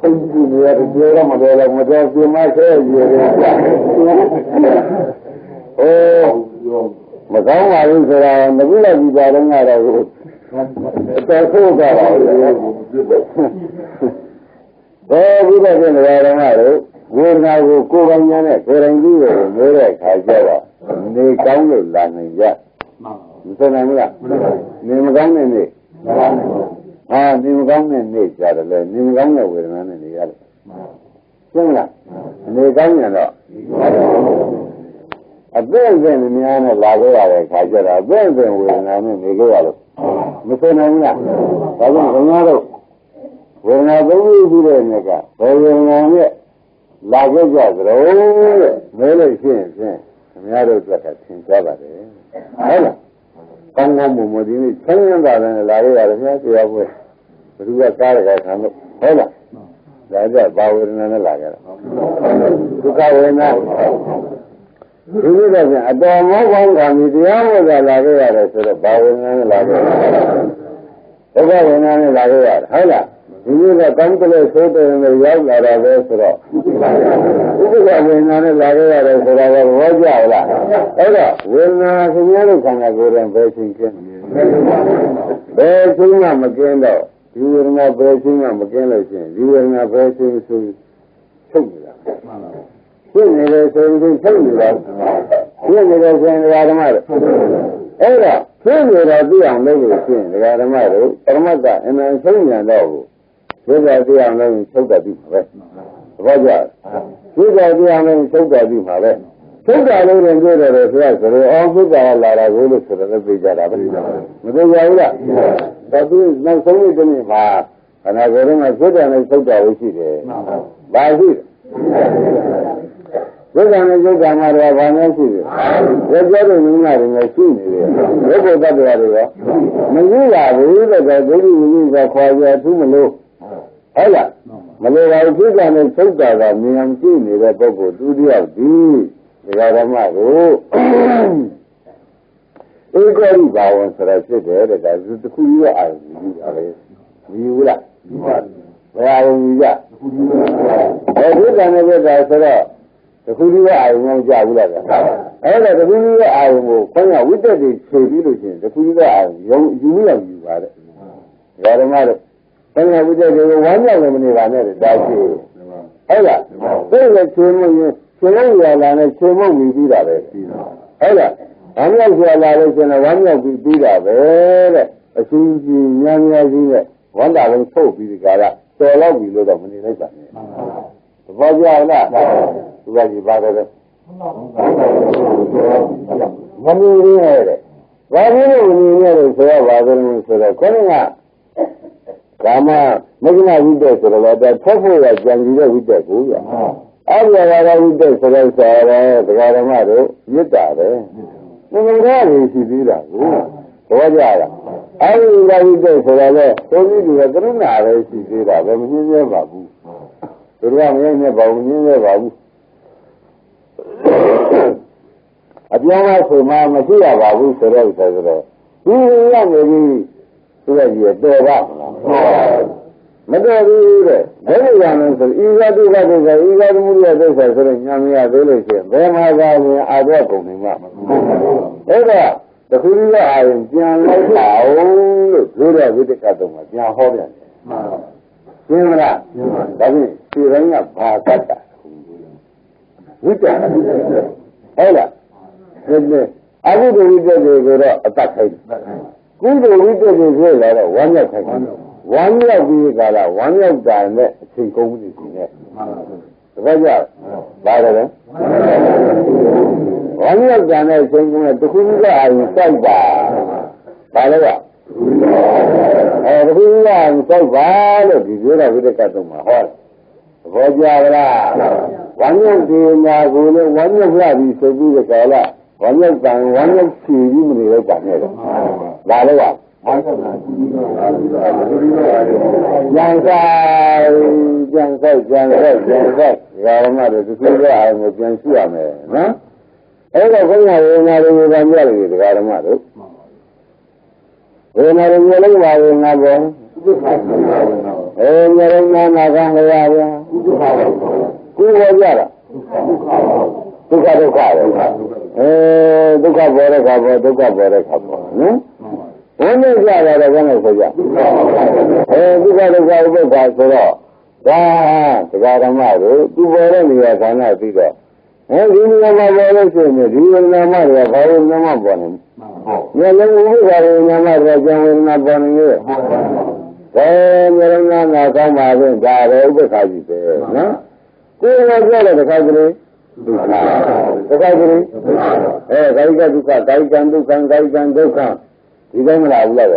B: သိကြည့်နေရတယ်ပြောရမှာလည်းမတော်ပြမဆဲရည်ရတယ်မကောင်းပါဘူးဆိုတာငကုလကြီးပါတော့ငါတော့တော်ဆိုးကြပါဘူးဘယ်ဒီတဲ့ဓမ္မတို့ဝေဒနာကိုကိုယ်ပိုင်ညာနဲ့ကိုယ်တိုင်ကြည့်ရလို့နေတဲ့အခါကျတော့နေကောင်းလို့လာနိုင်ကြမစနိုင်ဘူးလားနေမကောင်းတဲ့နေ့နေမကောင်းတဲ့နေ့ကြတယ်လေနေမကောင်းတဲ့ဝေဒနာနဲ့နေရတယ်ရှင်းလားနေကောင်းရင်တော့အသက်အစဉ်များနဲ့လာခဲ့ရတဲ့အခါကျတော့အသက်အစဉ်ဝေဒနာနဲ့နေခဲ့ရလို့မစနိုင်ဘူးလားဒါကြောင့်ခင်ဗျားတို့ဝေဒနာသုံးခုရှိတဲ့နေ့ကဘယ်ဝေဒနာနဲ့လာခဲ့ကြသလိုတဲ့မဲလို့ရှိရင်ဖြင့်ခင်ဗျားတို့အတွက်ကသင်ကြပါတယ်ဟုတ်လားကောင်းကောင်းမွန်ဒီနေ့ဆင်းရဲတာလည်းလာခဲ့ရတယ်ခင်ဗျာတရားပွဲဘယ်သူကကားရခံလို့ဟုတ်လားဒါကြဘာဝေဒနာနဲ့လာခဲ့တာဒုက္ခဝေဒနာဒီလိုတော့ပြန်အတော်မောကောင်းကံဒီတရားဝေဒနာလာခဲ့ရတယ်ဆိုတော့ဘာဝေဒနာနဲ့လာခဲ့ဒုက္ခဝေဒနာနဲ့လာခဲ့ရတယ်ဟုတ်လားဒီလိုကကောင်းတဲ့ဆိုတဲ့နေရောက်လာတာပဲဆိုတော့ဥပ္ပခဝေဒနာနဲ့လာခဲ့ရတယ်ဆိုတာကဘောကြလားအဲ့တော့ဝေဒနာခင်ဗျားတို့ခန္ဓာကိုယ်ရင်ဘယ်ချိန်ကျင်းဘယ်ချိန်မှမကျင်းတော့ဒီဝေဒနာဘယ်ချိန်မှမကျင်းလို့ရှိရင်ဒီဝေဒနာဘယ်ချိန်ဆိုချုပ်နေတာဖြစ်နေတယ်ဆိုရင်ချုပ်နေတာဖြစ်နေတယ်ဆိုရင်ဓမ္မတွေအဲ့တော့ဖြစ်နေတာသိအောင်လုပ်လို့ရှိရင်ဓမ္မတို့ပရမတ္တအမှန်ဆုံးဉာဏ်တော့ဘုရားတရားလုံးချုပ်တတ်ပြီပဲသဘောကျဘုရားတရားလုံးချုပ်တတ်ပြီမှာပဲချုပ်တာလို့ရင်ပြောတယ်ဆိုတော့ဆိုတော့အောင်ဘုရားလာတာကိုလို့ဆိုတော့သိကြတာပဲမသိကြဘူးလားဒါသူနောက်ဆုံးနေ့တနေ့မှာခန္ဓာကိုယ်လုံးကချုပ်တယ်နဲ့ချုပ်တာလို့ရှိတယ်ဘာရှိဘုရားနဲ့ချုပ်တာမှာတော့ဘာများရှိတယ်ဘယ်ကြောင့်လဲငါတွေနဲ့ရှိနေတယ်ဘုရားတတ်တယ်ရောမကြီးပါဘူးတဲ့ဒုတိယဝိဇ္ဇာခွာရသူမလို့ဟုတ်လားမလိုပါဘူးပြဿနာနဲ့သုတ်တာကမြင်အောင်ကြည့်နေတဲ့ပုဂ္ဂိုလ်သူတယောက်ဒီဓမ္မကိုဧကောရိဘာဝံဆိုတာဖြစ်တယ်တဲ့ဒါတခုကြီးအာရုံကြီးပါပဲမြည်ဘူးလားဘယ်အာရုံကြီးကြပြဿနာနဲ့ပြဿနာဆိုတော့တခုကြီးအာရုံမကြဘူးလားအဲ့ဒါတခုကြီးအာရုံကိုခေါင်းကဝိတ္တတွေခြေပြီးလို့ရှိရင်တခုကြီးအာရုံယူရယူပါတဲ့ဓမ္မတို့ ဘယ်လိုဝိတ္တတွေကိုဝမ်းမြောက်နေမနေတာနဲ့ဒါရှိဟုတ်လားသိတဲ့ချင်းမင်းချင်းလို့ရလာနဲ့ချင်းမုံပြီးတာပဲဟုတ်လားဝမ်းမြောက်ရလာလို့ရှင်ဝမ်းမြောက်ပြီးတာပဲတဲ့အရှင်ကြီးများများကြီးနဲ့ဝမ်းတာလုံးထုတ်ပြီးဒီကလာတော်တော့ပြီလို့တော့မနေလိုက်ပါနဲ့သဘောကျလားသူကကြီးပါတယ်မနေရတဲ့ဘာလို့မနေရလဲဆိုတော့ဘာလို့ဆိုတော့ခေါင်းကကာမမဂ္ဂမဝိတ္တဆိုတော့ဒါဖတ်ဖို့ရကြံပြီးတဲ့ဝိတ္တကိုရအဲ့ဒီဝါဒဝိတ္တဆိုတော့ဆိုတော့ဒကာဓမ္မတို့မြစ်တာပဲဘုရားရည်ရှိသေးတာကိုသဘောကျလားအဲ့ဒီဝိတ္တဆိုတော့လေဘုန်းကြီးတွေကကရုဏာပဲရှိသေးတာပဲမရှင်းရပါဘူးသူတို့ကမရင်းနဲ့ပါဘူးရှင်းရပါဘူးအပြောင်းအဆိုမှမရှိရပါဘူးဆိုတော့ဆိုတော့ဒီရနေပြီသူကကြီးတော်ပါမလားမတော်ဘူးတဲ့ဘယ်လိုရမလဲဆိုဤသာဒုက္ခဒုက္ခဤသာသမုဒယဒုက္ခဆိုတော့ညာမရသေးလို့ရှိရင်ဘယ်မှာသာရင်အာတော့ကုန်နေမှာအဲ့ဒါတခုကြီးကအာရင်ပြန်လိုက်ပါအောင်လို့ဆိုတဲ့ဝိတ္တကတော့မှပြန်ဟောပြန်တယ်ရှင်းမလားဒါဖြင့်ဒီတိုင်းကဘာတတ်တာဝိတ္တဟုတ်လားအဘိဓိဝိတ္တတွေကိုတော့အတတ်ခိုင်းတယ်ကုသိုလ်ဝိတ္တတွေဆိုလာတော့ဝမ်းမြောက်ခိုင်းတယ်ဝမ်းမြောက်ပြီးကြလားဝမ်းမြောက်တာနဲ့အချိန်ကုန်ပြီဒီနဲ့တပည့်ကြပါတော့ဝမ်းမြောက်တာနဲ့အချိန်ကုန်တဲ့တခုခုကအာရုံစိုက်ပါဘာလဲကတခုခုကအာရုံစိုက်ပါလို့ဒီပြောတာဝိတ္တကတော့မှာဟောသဘောကျလားဝမ်းမြောက်ဒီညာကိုလည်းဝမ်းမြောက်ရပြီဆိုပြီးကြလားဝမ်းမြောက်တန်ဝမ်းမြောက်ဖြည်ပြီးမနေတော့တာနဲ့တော့ဒါလည်းကဝမ်းမြောက်တာကြံဆိုင်ဓမ္မတွေသူကအားကိုပြန်ရှိရမယ်နော်အဲ့တော့ခေါင်းရဝေဒနာတွေဗာမြရတယ်ဒကာဓမ္မတို့ဝေဒနာတွေမျိုးလုံးပါရင်ငါပေါ်မျိုးလုံးနာကံလျာဗျာကိုယ်ပေါ်ကြတာဒုက္ခပဲဒုက္ခပေါ်တဲ့ခါပေါ်ဒုက္ခပေါ်တဲ့ခါပေါ်နော်ဘုန်းကြီးကြတာလည်းဘယ်နဲ့ဆိုကြဒုက္ခဥပ္ပခဆိုတော့ဒါတရားဓမ္မတို့သူပေါ်တဲ့နေရာဌာနပြီးတော့ဒီနေရာမှာပေါ်လို့ရှိရင်ဒီဝိညာဉ်မှာတွေကဘာဝိညာဉ်မှာပေါ်နေမျက်လုံးဥပ္ပခဝိညာဉ်မှာတွေကကျန်ဝိညာဉ်ပေါ်နေရဲ့မျက်လုံးနာကောင်းပါဖြင့်ဒါလည်းဥပ္ပခကြီးပဲနော်ကိုယ်ကပြောတဲ့တစ်ခါကလေးဒုက္ခဒုက္ခကြီးကာယကဒုက္ခကာယကံဒုက္ခကာယကံဒုက္ခဒီတိုင်းမလားဘူးလား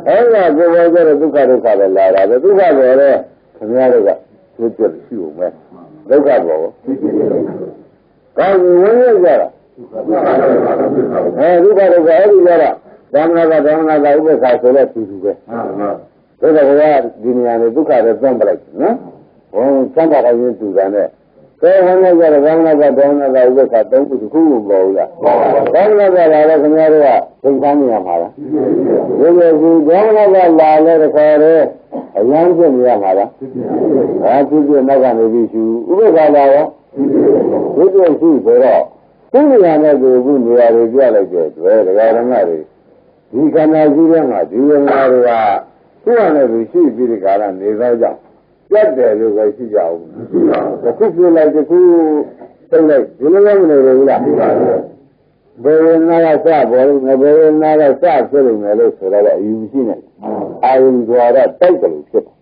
B: အဲ့ဒါကိုယ်ပေါ်ကျတဲ့ဒုက္ခဒုက္ခပဲလာတာပဲဒုက္ခပေါ်တဲ့ခင်ဗျားတို့ကသိကြည့်ရှိဦးမယ်ဒုက္ခပေါ်ကောင်းဝင်းရကြတာဒုက္ခဒုက္ခအဲ့ဒီကြတာဓမ္မနာကဥပ္ပခါဆိုတဲ့သူသူပဲဒုက္ခကဒီနေရာနဲ့ဒုက္ခတွေသွန့်ပလိုက်နော်ဘုံစံပါကရင်သူတာနဲ့ကဲဟောနေကြတဲ့ဓမ္မနာကဥပ္ပခါသုံးခုတစ်ခုမပေါ်ဘူးလားဓမ္မနာကလာတော့ခင်ဗျားတို့ကသိမ်းသားနေရမှာလားဒီလိုကူဓမ္မနာကလာလဲတခါတည်းအရန်ဖြစ်နေရမှာလားဘာဖြစ်ဖြစ်နောက်ကနေပြီးရှုဥပ္ပခါလာရောဒီလိုရှိဆိုတော့သူ့နေရာနဲ့သူခုနေရာတွေပြလိုက်တဲ့တွေ့ဒကာဓမ္မတွေဒီခန္ဓာရှိတဲ့မှာဒီဝိညာဉ်တွေကသူ့အနေနဲ့သူရှိပြီးဒီကာလနေသောကြောင့်ပြတ်တယ်လို့ပဲရှိကြအောင်တစ်ခုပြလိုက်တစ်ခုသိလိုက်ဒီလိုလည်းမနေဘူးလားဘယ်ဝိညာဉ်ကစပေါ်လို့ဘယ်ဝိညာဉ်ကစဖြစ်လို့မယ်လို့ဆိုတော့အယူရှိနေအာယုံကြွားတော့တိုက်တယ်လို့ဖြစ်တယ်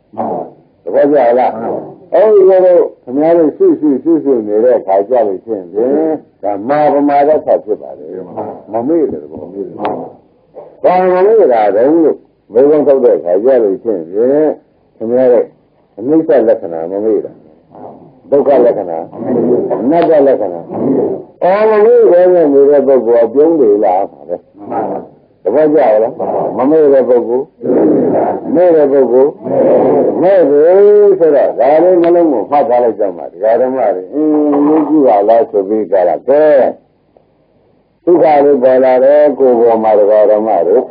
B: တပည့်ကြလားအဲဒီလိုခင်ဗျားတို့ရှိနေတဲ့ခါကြလို့ရှိရင်ဒါမာပမာဒတ်ဖြစ်ပါလေမမေ့တယ်ဘောမေ့တယ်ဘာမမေ့တာတုံးလို့ဘယ်ကောင်ထုတ်တဲ့ခါကြလို့ရှိရင်ခင်ဗျားတို့အနိစ္စလက္ခဏာမမေ့တာဒုက္ခလက္ခဏာအနတ္တလက္ခဏာမမေ့ဘဲနဲ့နေတဲ့ပုဂ္ဂိုလ်ကပြုံးတယ်လားပါပဲတပည့်ကြလားမမေ့တဲ့ပုဂ္ဂိုလ်မေ့တဲ့ပုဂ္ဂိုလ်မေ့တယ်ဆိုတော့ဒါလေးမလုံးကိုဖတ်ထားလိုက်ကြမှာဒကာဓမ္မတွေရေးကြည့်ပါလားဆိုပြီးကြတာကဲဒုက္ခလေးပေါ်လာတယ်ကိုယ်ပေါ်မှာဒကာဓမ္မတို့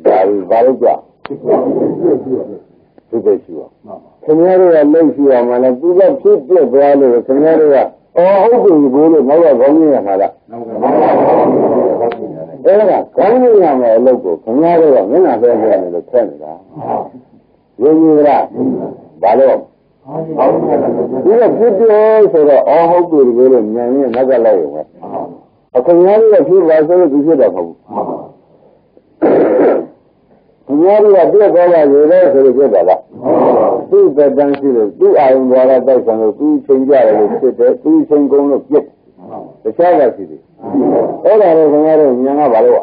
B: ဒါဘာလို့ကြသူပဲရှိအောင်ခင်ဗျားတို့ကလှုပ်ရှိအောင်မလားသူကဖြစ်ပြသွားလို့ခင်ဗျားတို့ကဟုတ်ပြီဘိုးလို့နောက်တော့ခေါင်းကြီးရမှာလားအဲ့ဒါခေါင်းကြီးရမယ်အလုပ်ကိုခင်ဗျားတို့ကမျက်နှာပဲပြနေလို့ထက်နေတာ ယုံကြည်လားဘာလို့ဒီကဖြစ်တယ်ဆိုတော့အော်ဟုတ်ပြီလို့ဉာဏ်နဲ့နောက်ကလိုက်ရုံပဲအခုများလေးကဖြစ်ပါဆိုလို့သူဖြစ်တာမဟုတ်ဘူးများလေးကပြည့်သွားပါရေလဲဆိုလို့ဖြစ်တာလားသူ့သက်တမ်းရှိလို့သူ့အာရုံద్వారాတိုက်ဆံလို့သူ့ချိန်ကြတယ်လို့ဖြစ်တယ်သူ့ချိန်ကုန်လို့ပြစ်တခြားကရှိတယ်အဲ့ဒါတော့ခင်ဗျားတို့ဉာဏ်ကဘာလို့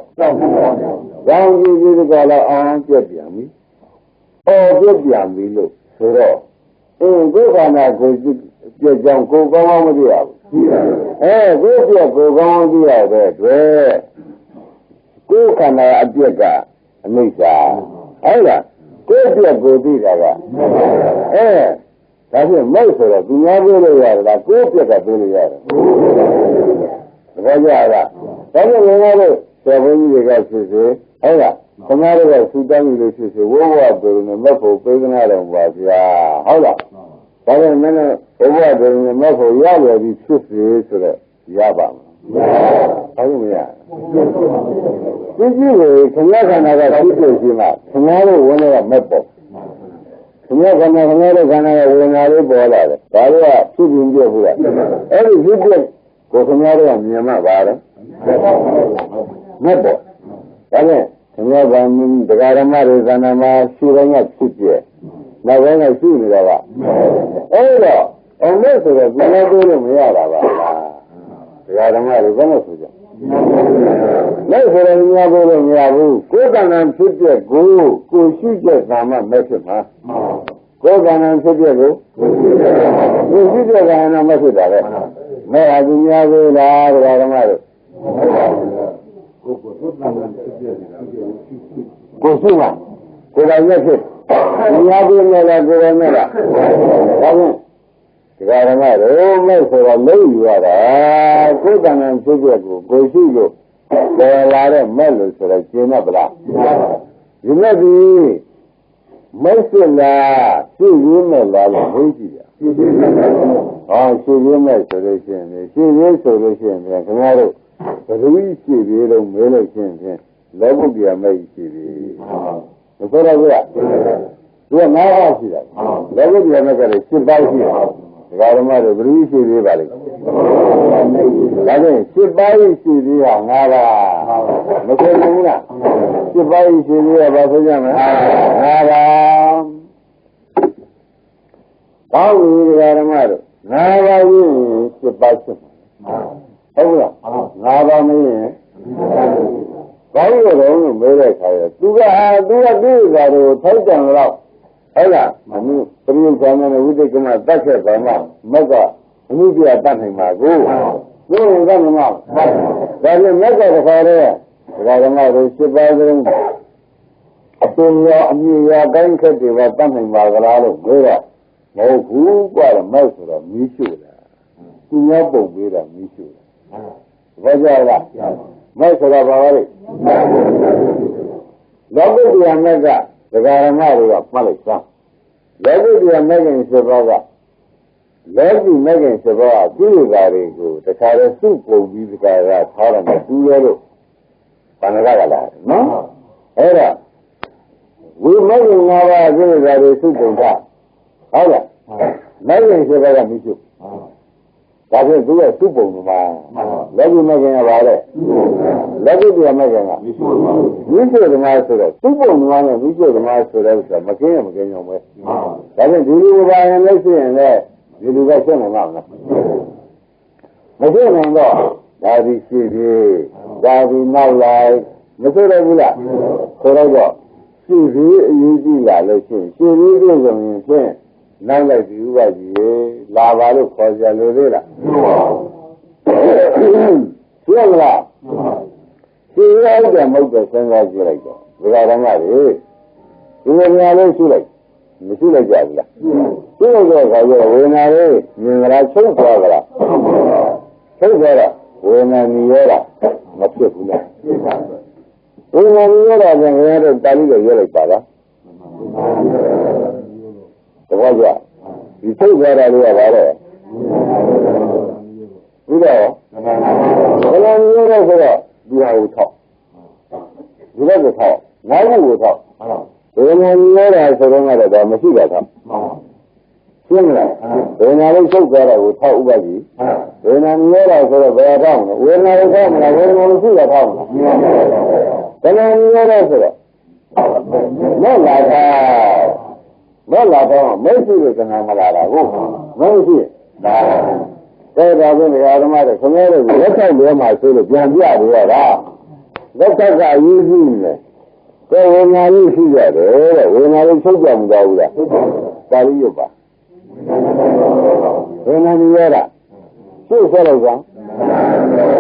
B: ရောင်းကြည့်ကြည့်ကြတော့အောင်ပြက်ပြန်ပြီပြက်ပြန်ပြီလို့ဆိုတော့ကိုယ်ခန္ဓာကိုပြက်ကြောင်ကိုကောင်းကောင်းမသိရဘူးကိုယ်ပြက်ကိုကောင်းကောင်းသိရတဲ့အတွက်ကိုယ်ခန္ဓာအပြက်ကအနိစ္စအဲ့ဒါကိုယ်ပြက်ကိုသိတာကဒါဖြင့်မိုက်ဆိုတော့သူများပြောလို့ရတာကိုယ်ပြက်ကပြောလို့ရတယ်ဒါကြရလားဒါကြောင့်ငါတို့ဆယ်ဘုန်းကြီးတွေကဖြစ်စေဟုတ်လားခင်ဗျားတို့ကစူတန်းလို့ဖြစ်စေဝဝပြောနေမဖို့ပေးကနာတော့ပါဗျာဟုတ်လားဒါပေမဲ့ဘုရားပြောနေမဖို့ရရပြီးဖြစ်စေဆိုတော့ရပါမလားဟုတ်မရဘူးကြည့်ကြည့်ခင်ဗျားခန္ဓာကဖြစ်ဖြစ်ရှိမှခင်ဗျားတို့ဝင်တော့မပေါ့ခင်ဗျားခန္ဓာခင်ဗျားတို့ခန္ဓာကဝေဒနာလေးပေါ်လာတယ်ဒါတို့ကဖြစ်ပြီးပြဘူးလားအဲ့ဒီဖြစ်ဖြစ်ကိုခင်ဗျားတို့ကမြင်မှပါတော့မပေါ့ဒါနဲ့ခင်ဗျားကတရားဓမ္မတွေသဏ္ဍာန်မှာရှိတိုင်းကဖြစ်ပြနောက်ပိုင်းကရှိနေတာကအဲ့တော့အောင်လို့ဆိုတော့ဘယ်လိုပြောလို့မရတာပါလားတရားဓမ္မတွေဘယ်လိုဆိုကြလက်ဆိုရင်များပြောလို့မရဘူးကိုယ်ကံတန်ဖြစ်ပြကိုရှိချက်သာမှမဖြစ်မှာကိုယ်ကံတန်ဖြစ်ပြကိုရှိချက်ကံတန်မဖြစ်တာလေမဲ့အကူများပြောလားတရားဓမ္မတွေကိုရှိမှာကိုယ်တိုင်နဲ့ဖြစ်များပြင်းနေလားကိုယ်တိုင်နဲ့လားဒါဖြင့်တရားဓမ္မတို့မဲ့ဆိုတော့လုံးယူရတာကိုယ်တဏ္ဍာဖြစ်ချက်ကိုရှိလို့ပေါ်လာတဲ့မဲ့လို့ဆိုတော့ကျင်းတော့ဗလားဒီမဲ့ဒီမဲ့စစ်လားရှိရင်းမဲ့လားလို့မေးကြည့်ရရှိရင်းမဲ့ဆိုလို့ရှိရင်ရှိရင်းဆိုလို့ရှိရင်ခင်ဗျားတို့ဘယ်လိုရှိပြီလို့မေးလို့ရှိရင်လောဘပြမဲ့ရှိပြီမဆိုတော့ဘူးလားသူက၅ပါးရှိတာလောဘပြမဲ့ကလည်း7ပါးရှိတယ်ဒကာဓမ္မတို့ဘယ်လိုရှိသေးပါလိမ့်ဒါဖြင့်7ပါးရှိသေးတာ၅ပါးမဆိုဘူးလား7ပါးရှိသေးတာဘာဆိုကြမလဲ၅ပါးဘောင်းဒီဒကာဓမ္မတို့၅ပါးကြီး7ပါးရှိမှာဟုတ်လား၅ပါးမင်းရင်ဘာလို့လဲလို့မေးတဲ့ခါကျသူကသူ့ဘာလို့ထိုက်ကြံတော့ဟုတ်လားအမှုပရိယုဇာမနဲ့ဝိသေကမတတ်ခဲ့ပါမှမက်ကအမှုပြတတ်နိုင်ပါကိုဘုရားကမမဒါလည်းမက်ကတခါတည်းဒကာဓမ္မတို့7ပါးစလုံးအပင်ရောအမြင်ရောတိုင်းခက်တွေပါတတ်နိုင်ပါကလားလို့မေးတော့မဟုတ်ဘူးကွာမက်ဆိုတော့မီးရှို့တာသူများပုံပေးတာမီးရှို့တာဘာကြောင့်လဲမက်ဆိုတော့ဘာလဲလောကုတ္တရာမက်ကဒကာရမတွေကမှတ်လိုက်စမ်းလောကုတ္တရာမက်ကင်7ပါးကလောကီမက်ကင်7ပါးကပြုတာတွေကိုတခါတည်းစုပုံပြီးဒကာရထားတယ်မတူရလို့ဘာနကလာနော်အဲ့ဒါဝိမက်ကင်5ပါးပြုတာတွေစုပုံထားဟုတ်လားမက်ကင်7ပါးကမရှိဒါဖြင့်သူကစုပုံမှာလောကီမက်ကင်ကပါလေလောကုတ္တရာမက်ကင်ကမရှိဓမ္မဆိုတော့စုပုံမှာနဲ့မရှိဓမ္မဆိုတဲ့ဥစ္စာမကင်းရမကင်းကြောင်ပဲဒါဖြင့်ဒီလိုပါရင်လည်းရှိရင်လည်းဒီလိုကရှင်းနိုင်မှာမလားမရှင်းနိုင်တော့ဒါဒီရှိသေးဒါဒီနောက်လိုက်မဆိုတော့ဘူးလားဆိုတော့ရှိသေးအရေးကြီးလာလို့ရှိရင်ရှိသေးပြည့်စုံရင်ဖြင့်နောက်လိုက်ဒီဥပကြီးလာပါလို့ခေါ်ကြလို့သေးလားရှင်းလားရှင်းရတဲ့မဟုတ်တဲ့စဉ်းစားကြည့်လိုက်တော့ဘုရားဓမ္မတွေဒီလိုများလို့ရှိလိုက်မရှိလိုက်ကြဘူးလားရှင်းလို့ခါကျဝေဒနာလေးမြင်ကြလားချုပ်သွားကြလားချုပ်သွားတော့ဝေဒနာမြင်ရတာမဖြစ်ဘူးလားဝေဒနာမြင်ရတာကငါတို့တာလိကိုရွက်လိုက်ပါလားတပည့်ကြဒီထုတ်ကြတာလေးကဘာလဲပြီးတော့ဘယ်လိုမျိုးလဲဆိုတော့ဒီဟာကိုထောက်ဒီဘက်ကိုထောက်နောက်ဘက်ကိုထောက် ဝေဒနာမြင်ရတာဆိုတော့ကတော့မရှိပါဘူးရှင်းမလားဝေဒနာလေးချုပ်သွားတာကိုထောက်ဥပဒေဝေဒနာမြင်ရတာဆိုတော့ဘယ်ထောက်မလဲဝေဒနာလေးထောက်မလားဝေဒနာမရှိတာထောက်မလားဘယ်နာမြင်ရတာဆိုတော့မဲ့လာတာမဲ့လာတော့မရှိလို့ကနာမလာတာဟုတ်မရှိဒါတဲ့ဒါဆိုရင်ဓမ္မတွေခမဲလို့လက်ထောက်လဲမှာဆိုလို့ပြန်ပြရတာလက်ထောက်ကအရေးကြီးတယ်ကိုယ်ဝေဒနာလေးရှိရတယ်တဲ့ဝေဒနာလေးချုပ်ကြမသွားဘူးလားပါဠိရုပ်ပါဝေဒနာမြင်ရတာရှင်းဆက်လို့ကဝေ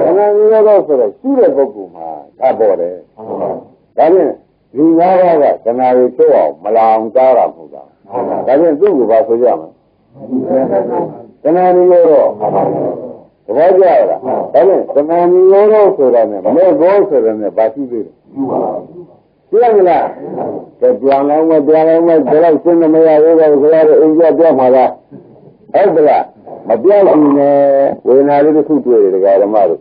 B: ဒနာမြင်ရတော့ဆိုတော့ရှိတဲ့ပုဂ္ဂိုလ်မှာသတ်ပေါ်တယ်ဒါဖြင့်ဒီငါးပါးကခဏလေးချုပ်အောင်မလောင်တားတာမဟုတ်တာဒါဖြင့်သူ့ကိုပါဆိုကြမယ်ခဏလေးရောတော့သဘောကျလားဒါဖြင့်ခဏလေးရောတော့ဆိုတာနဲ့မဲ့ဘောဆိုတာနဲ့ဘာရှိသေးလဲရှင်းမလားကြပြောင်းလုံးမပြောင်းလုံးမဒီလောက်ရှင်းမရဘူးတော့ဆိုရတဲ့အိမ်ကျပြောမှာလားဟုတ်ကလားမပြောင်းဘူးနဲ့ဝေဒနာလေးတစ်ခုတွေ့တယ်ဒကာဓမ္မတို့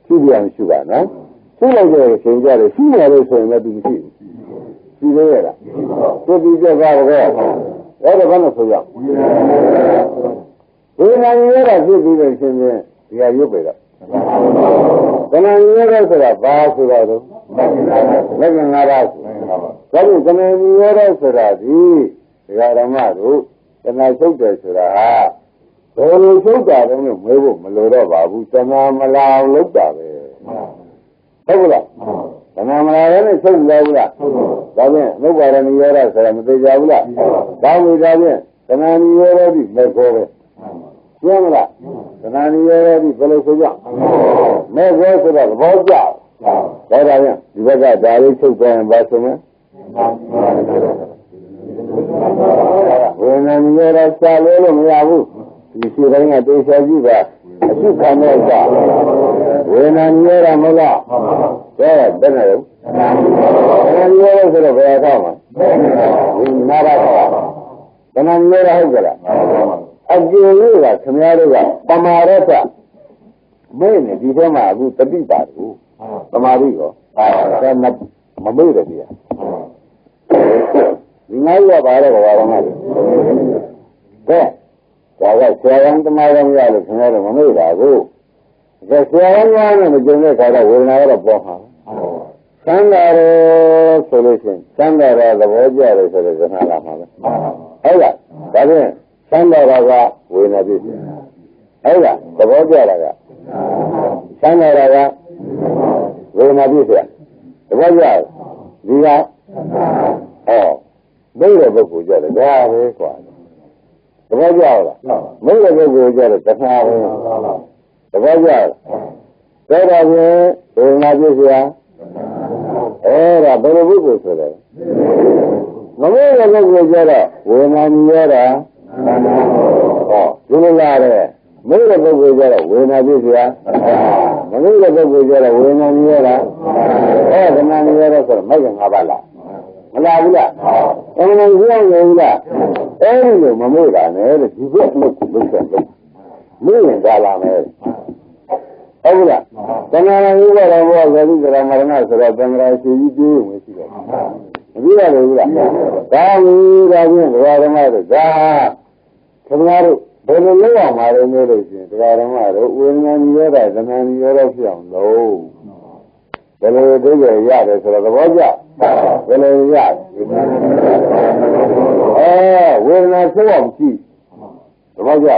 B: ရှိပြန်ရှိပါနော်ရှိလိုက်တဲ့အချိန်ကြတယ်ရှိရလို့ဆိုရင်လည်းသူမရှိဘူးရှိသေးရဲ့လားသူပြီးကြပါတော့အဲ့ဒါဘာလို့ဆိုရဝေဒနာရတာဖြစ်ပြီးတဲ့ရှင်ချင်းဒီဟာရုပ်ပဲတော့ခဏရရဆိုတာဘာဆိုတော့လက်ငါးပါးဆိုဒါကြောင့်ခဏရရဆိုတာဒီဒကာဓမ္မတို့ခဏချုပ်တယ်ဆိုတာဟာဘယ်လိုချုပ်တာတုံးလို့မေးဖို့မလိုတော့ပါဘူးသမာမလာအောင်လုပ်တာပဲဟုတ်ကလားသမာမလာလည်းချုပ်မလာဘူးလားဒါဖြင့်နှုတ်ပါရဏီရတာဆိုတာမသိကြဘူးလားဒါဝိဒါဖြင့်သမာနီရတဲ့ဒီမဲ့ခေါ်ပဲရှင်းမလားသမာနီရတဲ့ဒီဘယ်လိုဆိုကြမဲ့ခေါ်ဆိုတော့သဘောကျဒါဖြင့်ဒီဘက်ကဒါလေးချုပ်သွားရင်ဘာဆိုမလဲဝေဒနာမြင်ရတာစာလို့မရဘူးဒီရှိတိုင်းကတေချာကြည့်ပါအရှိခံတဲ့ကဝေဒနာမြင်ရတာမဟုတ်လားဒါကဘယ်နဲ့လဲဝေဒနာမြင်ရဆိုတော့ဘယ်အခါမှာဒီနာရတာဝေဒနာမြင်ရဟုတ်ကြလားအကျိုးလို့ကခင်ဗျားတို့ကပမာရတ္တမဲနဲ့ဒီထဲမှာအခုတတိပါဘူးပမာရိရောဒါမမေ့တယ်ဗျာဒီငါးရပါတော့ဘာတော့မလဲကဲဒါကဆရာတော်တမတော်ရလို့ခင်ဗျားတို့မမေ့တာကိုကဲဆရာတော်များနဲ့မကြုံတဲ့ခါတော့ဝေဒနာကတော့ပေါ်မှာသံဃာရဆိုလို့ရှိရင်သံဃာရသဘောကျတယ်ဆိုတဲ့ဇနာလာမှာပဲဟုတ်လားဒါဖြင့်သံဃာရကဝေဒနာဖြစ်တယ်ဟုတ်လားသဘောကျတာကသံဃာရကဝေဒနာဖြစ်တယ်သဘောကျဒီကဘိတဲ့ပုဂ္ဂိုလ်ကြတယ်ဒါပဲကွာသဘောကျလားဘိတဲ့ပုဂ္ဂိုလ်ကြတယ်တခါပဲသဘောကျလားဒါတော့ဖြင့်ဝေဒနာဖြစ်เสียအဲ့ဒါဘယ်လိုပုဂ္ဂိုလ်ဆိုလဲမမေ့တဲ့ပုဂ္ဂိုလ်ကြတော့ဝေဒနာမြင်ရတာဒီလိုလားတဲ့မေ့တဲ့ပုဂ္ဂိုလ်ကြတော့ဝေဒနာဖြစ်เสียမမေ့တဲ့ပုဂ္ဂိုလ်ကြတော့ဝေဒနာမြင်ရတာအဲ့ဒါနာမြင်ရတော့ဆိုတော့မိုက်ကငါးပါးလားမလာဘူးလားအမှန်ကြီးအောင်နေဘူးလားအဲ့ဒီလိုမမေ့တာနဲ့ဒီဘက်လို့ကိုလုပ်ဆက်လို့မေ့ရင်ဒါလာမယ်ဟုတ်ကလားတဏှာရေးတော့ဘောဇတိကရမရဏဆိုတော့တဏှာရှိကြီးပြေးဝင်ရှိတယ်မပြီးရဘူးလားဒါဝိဒါဖြင့်ဒကာဓမ္မတို့ဒါခင်ဗျားတို့ဘယ်လိုလုပ်အောင်မလဲလို့ရှိရင်ဒကာဓမ္မတို့ဝိညာဉ်ရောတာသဏ္ဍာန်ရောတော့ဖြစ်အောင်လုပ်ဘယ်လိုဒုက္ခရတယ်ဆိုတော့သဘောကျဘယ်လိုရဝေဒနာဆိုးအောင်ကြည့်သဘောကျ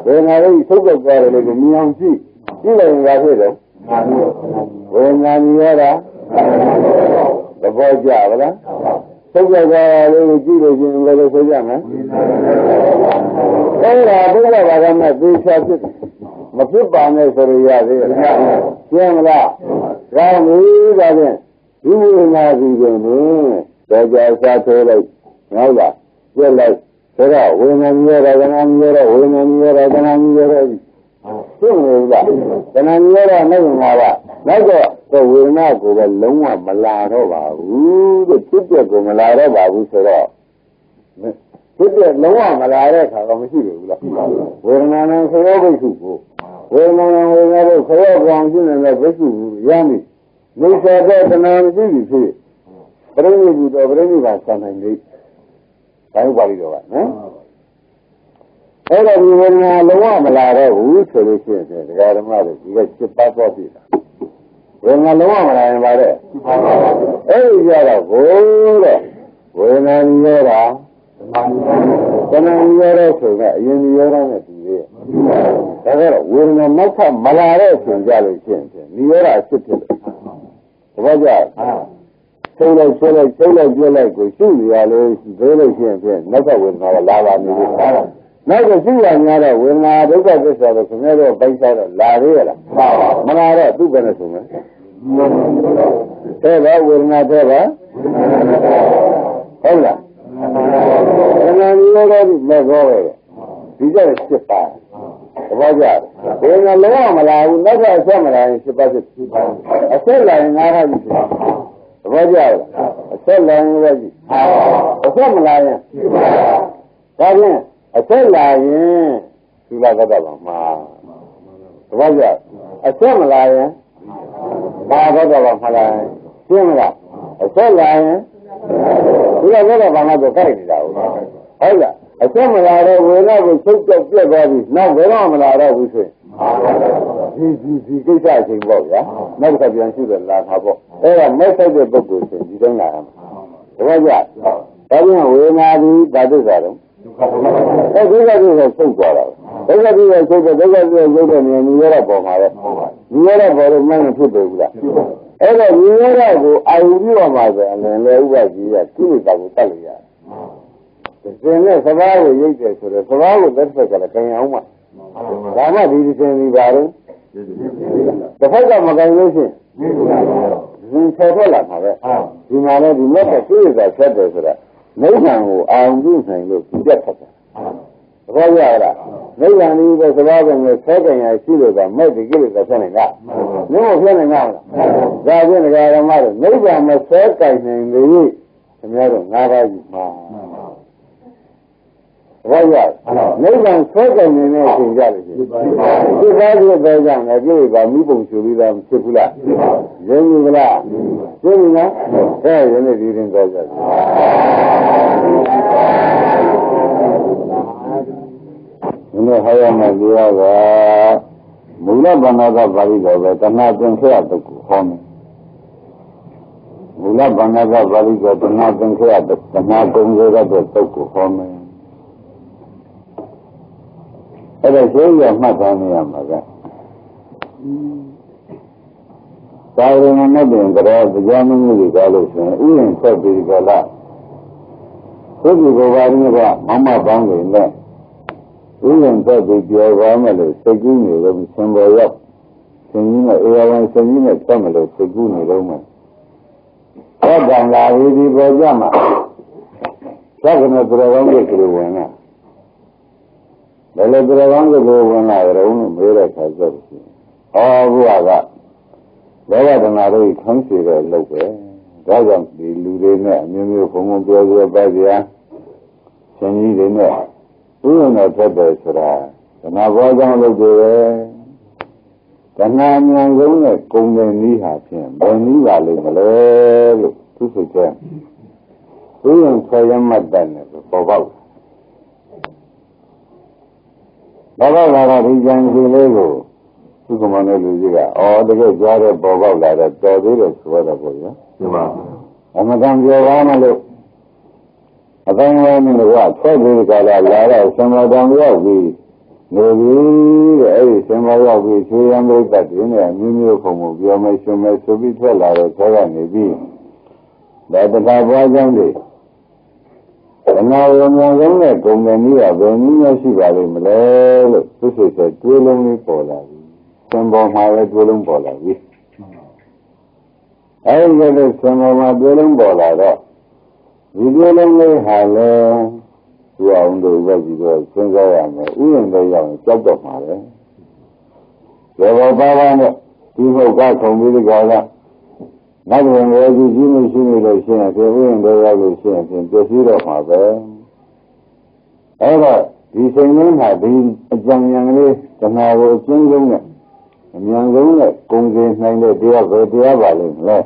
B: ဝေဒနာလေးသုတ်ကြတယ်လို့မြင်အောင်ကြည့်ကြည့်လိုက်ရင်ဘာဖြစ်လဲဝေဒနာမြင်ရတာသဘောကျပါလားသုတ်ကြတယ်လို့ကြည့်လို့ရှင်ဘယ်လိုဆိုကြမလဲအဲ့ဒါဘုရားဘာသာနဲ့သေချာဖြစ်မဖြစ်ပါနဲ့ဆိုရရသေးလားရှင်းမလားကောင်းပြီဒါဖြင့်ဒီဝိညာဉ်ကြီးကိုတော့ကြာစားထိုးလိုက်ဟုတ်လားပြက်လိုက်ဆိုတော့ဝိညာဉ်ကြီးရတာကနာမည်ရဝိညာဉ်ကြီးရတာကနာမည်ရသိနေလားကနာမည်ရတော့နိုင်မှာပါနောက်တော့ဝိညာဉ်ကိုပဲလုံးဝမလာတော့ပါဘူးတဲ့ဖြစ်ပြက်ကိုမလာတော့ပါဘူးဆိုတော့ဖြစ်ပြက်လုံးဝမလာတဲ့ခါတော့မရှိဘူးလားဝေဒနာနဲ့ခရောဘိက္ခုကိုဝေဒနာနဲ့ဝေဒနာတို့ခရောကောင်ရှိနေတဲ့ဘိက္ခုရမ်းပြီနေစေတဲ့တဏှာမရှိဘူးဖြစ်သ ရိနိဗ္ဗာန်ပရိနိဗ္ဗာန်ဆံနိုင်လေဒါဥပါလိတော့ကနော်အဲ့တော့ဒီဝေဒနာလုံးဝမလာတော့ဘူးဆိုလို့ရှိရင်ဒကာဓမ္မတွေဒီက7ပါးသွားပြီလားဝေဒနာလုံးဝမလာရင်ပါတဲ့အဲ့ဒီကြတော့ဘိုးတဲ့ဝေဒနာရောတာတဏှာရောတဲ့ဆိုကအရင်ရောတာနဲ့ဒီလေဒါကြတော့ဝေဒနာနောက်ထပ်မလာတဲ့ဆိုကြလို့ရှိရင်ဒီရောတာအစ်ဖြစ်တယ်ဘာကြဆုံးလိုက်ဆွဲလိုက်ဆုံးလိုက်ပြလိုက်ကိုရှုရလို့ဒဲလို့ရှိရင်နောက်ကဝေဒနာကလာပါနေတယ်နောက်ကရှုရများတော့ဝေဒနာဒုက္ခသစ္စာကိုခင်ဗျားတို့ပိုက်စားတော့လာသေးရလားမလာတော့သူ့ပဲနဲ့ဆိုမယ်တဲ့ပါဝေဒနာတဲ့ပါဟုတ်လားခဏမျိုးတော့မဲ့တော့ပဲဒီကြတဲ့7ပါးဘာကြဘယ်နဲ့လုံးဝမလာဘူးနောက်ကအဆက်မလာရင်7ပါးဖြစ်အဆက်လာရင်9ပါးဖြစ်ဘာကြအဆက်လာရင်ပဲကြီးအဆက်မလာရင်ဒါဖြင့်အဆက်လာရင်သီလကတ္တပါမှာဘာကြအဆက်မလာရင်ဘာကတ္တပါမှာလားရှင်းမလားအဆက်လာရင်သီလကတ္တပါမှာတော့ကြိုက်နေတာဟုတ်လားအဆက်မလာတော့ဝေဒနာကိုချုပ်ကြောက်ပြက်သွားပြီနောက်ဘယ်တော့မလာတော့ဘူးဆိုရင်ဒီကိစ္စအချိန်ပေါ့ဗျာနောက်တစ်ခါပြန်ရှုတယ်လာတာပေါ့အဲ့ဒါမဲ့ဆိုင်တဲ့ပုဂ္ဂိုလ်ဆိုဒီတိုင်းလာမှာတပည့်ကြဒါပြန်ဝေဒနာဒီဒါသစ္စာတော့အဲ့ဒီကတည်းကချုပ်သွားတာဒုက္ခတည်းကချုပ်တဲ့ဒုက္ခတည်းကရုပ်တဲ့နေရာမြင်ရတဲ့ပုံမှာပဲမြင်ရတဲ့ပုံလို့မှန်းမဖြစ်တယ်ဘူးလားအဲ့တော့မြင်ရတဲ့ကိုအာရုံပြုရမှာဆိုအလယ်လေဥပကြီးကကိလေသာကိုတတ်လို့ရတယ်။ဒီနဲ့သဘာဝကိုရိပ်တယ်ဆိုတော့သဘာဝကိုလက်ဖက်ကလည်းကြင်အောင်မှာဒါမှဒီသင်ဒီပါတော့တစ်ဖက်ကမကြင်လို့ရှိရင်ဒီဆက်ထွက်လာမှာပဲဒီမှာလည်းဒီမြတ်တဲ့ကိလေသာဆက်တယ်ဆိုတာနိဗ္ဗာန်ကိုအာရုံပြုနိုင်လို့ပြတ်ထွက်တာသဘောကျလားနိဗ္ဗာန်ဒီပဲသဘာဝကိုဆက်ကြင်ရရှိလို့ကမဲ့ဒီကိလေသာဆက်နေတာမင်းတို့ဖြစ်နေမှာလားဒါဖြင့်ဒကာဓမ္မတို့နိဗ္ဗာန်မဆက်ကြင်နိုင်လို့ခင်ဗျားတို့၅ပါးယူမှာဘာရနိဗ္ဗာန်ဆွဲကြနေတဲ့အချိန်ကြလို့ရှိရင်ဒီကားကြီးပဲကြောင့်လည်းပြည့်ပါမိပုံချူပြီးသားမဖြစ်ဘူးလားရင်းဘူးလားရှင်းပြီနော်အဲရင်းနေဒီရင်သွားကြတယ်ဒီနေ့ဟောရမယ်ပြောတာမူလဗန္နာကပါဠိတော်ပဲတဏှာသင်္ခေယတုတ်ကိုဟောမယ်မူလဗန္နာကပါဠိတော်တဏှာသင်္ခေယတုတ်တဏှာကုံစေတဲ့တုတ်ကိုဟောမယ်အဲ့ဒါရှင်းရမှတ်သားနေရမှာကသာရဏနဲ့ပြင်ကြတော့ကြာမင်းကြီးကလို့ဆိုရင်ဥယျာဉ်ဆက်ပြီးကြလားသုတိဘဝရင်းကမမပေါင်းနေနဲ့ဥယျာဉ်ဆက်ပြီးပြောပါမယ်လို့စိတ်ကူးနေလို့ဆင်ပေါ်ရောက်ဆင်ကြီးနဲ့အေဝံဆင်ကြီးနဲ့ဆက်မလို့စိတ်ကူးနေတော့မယ်ဟောကံလာဒီပေါ်ကြမှာသက္ကနပရဝံကိကလေးဝင်လာဘယ်လိုပရဝံကိကလေးဝင်လာကြတော့မေးတဲ့ခါကျတော့ဟောဘုရားကလောဘတဏှာတို့ခံစီတဲ့လုပ်ပဲဒါကြောင့်ဒီလူတွေနဲ့အမျိုးမျိုးဘုံဘုံပြောပြောပါကြရှင်ကြီးတွေနဲ့ဥယျာဉ်တော်ထွက်တယ်ဆိုတာတဏှာဘောကြောင့်လုပ်တယ်ပဲတဏှာဉာဏ်ဆုံးနဲ့ကုံတဲ့နည်းဟာဖြင့်ဘယ်နည်းပါလိမ့်မလဲလို့သူဆိုချက်ဥယျာဉ်ဆွဲရမှတ်တယ်နဲ့ပေါ်ပေါက်ဘာသာလာတော့ဒီကြံစီလေးကိုသူကမနဲ့လူကြီးကတကယ်ကြားတဲ့ပေါ်ပေါက်လာတဲ့တော်သေးတယ်ဆိုတော့ပေါ့ဗျာဒီမှာအမကန်ပြောပါမလို့အတိုင်းဝိုင်းနဲ့ကထွက်ပြီးကြလာတော့ဆံတော်တောင်ရောက်ပြီးနေပြီတဲ့အဲ့ဒီဆံတော်ရောက်ပြီးချွေရံမိတ်တတ်တင်းနဲ့မျိုးမျိုးခုံမှုပြောမယ်ရှင်မယ်ဆိုပြီးထွက်လာတော့ဆက်ကနေပြီးဒါတခါပွားကြောင်းတွေတဏှာဝဉာဏ်ဆုံးနဲ့ဂုဏ်နဲ့နည်းကဘယ်နည်းမရှိပါလိမ့်မလဲလို့သူဆိုချက်တွေးလုံးလေးပေါ်လာပြီဆံပေါ်မှာလည်းတွေးလုံးပေါ်လာပြီအဲဒီလိုဆံပေါ်မှာတွေးလုံးပေါ်လာတော့ဒီတွေးလုံးလေးဟာလည်းသူအောင်တို့ပဲဒီတော့စဉ်းစားရမယ်ဥယျာဉ်တွေရောက်ရင်ကြောက်တော့မှာပဲဘောပါပါနဲ့ဒီဟုတ်ကခုံပြီးဒီကောင်ကနောက်ပြန်ဝယ်ကြည့်မရှိနေလို့ရှိရင်ဒီဥယျာဉ်တွေရောက်လို့ရှိရင်ပြည့်စည်တော့မှာပဲအဲ့တော့ဒီချိန်လုံးမှာဒီအကြံဉာဏ်ကလေးတဏှာကိုအကျဉ်းဆုံးနဲ့အမြန်ဆုံးနဲ့ကုံစင်နိုင်တဲ့တရားပဲတရားပါလိမ့်မလဲ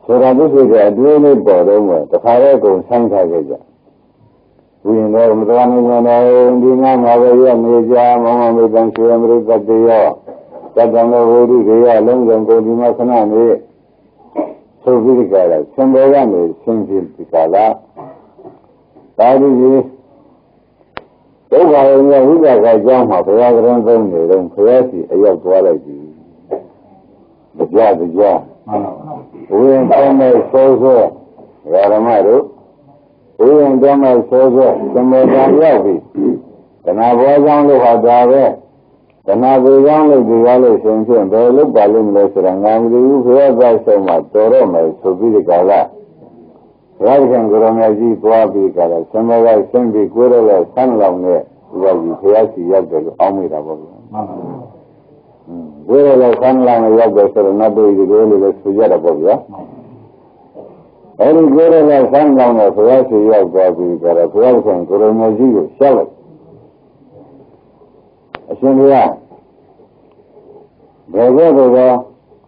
B: ဆ ဆိုတာသူစိတ်ကအတွေးလေးပေါ်တော့တခါတည်းကုန်ဆိုင်ထားခဲ့ကြဝိညာဉ်တော်မတော်နေကြတယ်ဒီငါမှာပဲရနေကြမောင်မေတ္တန်ဆွေအမရိကတေယောသတ္တံဝိဓိကေယလုံးစုံကိုဒီမှာခဏနေသုပိရိကရဆံဘောကနေဆင်းပြေဒီကလာဒါဒီဒုက္ခရဲ့ဝိပါကအကြောင်းမှာဘုရားကရင်သုံးနေတော့ဘုရားစီအရောက်သွားလိုက်ပြီတရားဝိညာဉ်တော်မဲ့ဆိုးဆိုးဓမ္မတို့ဝိညာဉ်တော်မဲ့ဆိုးဆိုးသမေတံရောက်ပြီတဏှာဘောကြောင့်လို့ဟာဒါပဲတဏှာကိုကြောင့်လို့ဒီကားလို့ရှင်ဖြင့်ဘယ်လို့ပါလို့မလဲဆိုတာငါမသိဘူးဘုရားကဆုံးမှာတော်တော့မယ်ဆိုပြီးဒီကလာဘုရားရှင်ကိုရောင်ကြီးသွားပြီးကြတယ်ဆံမောကဆင်းပြီးကိုယ်တော်လည်းဆန်းလောင်နဲ့ဒီကကြီးဘုရားစီရောက်တယ်လို့အောင်းမိတာပေါ့ဗျာဘယ်လိုလဲဆန်းလောင်နဲ့ရောက်တယ်ဆိုတော့နတ်တို့ဒီလိုလိုဆိုကြတာပေါ့ဗျာအဲဒီကိုယ်တော်လည်းဆန်းလောင်နဲ့ဘုရားစီရောက်သွားပြီးကြတယ်ဘုရားရှင်ကိုရောင်ကြီးကိုရှောက်လိုက်အရှင်ဘုရားဘယ်လိုတော့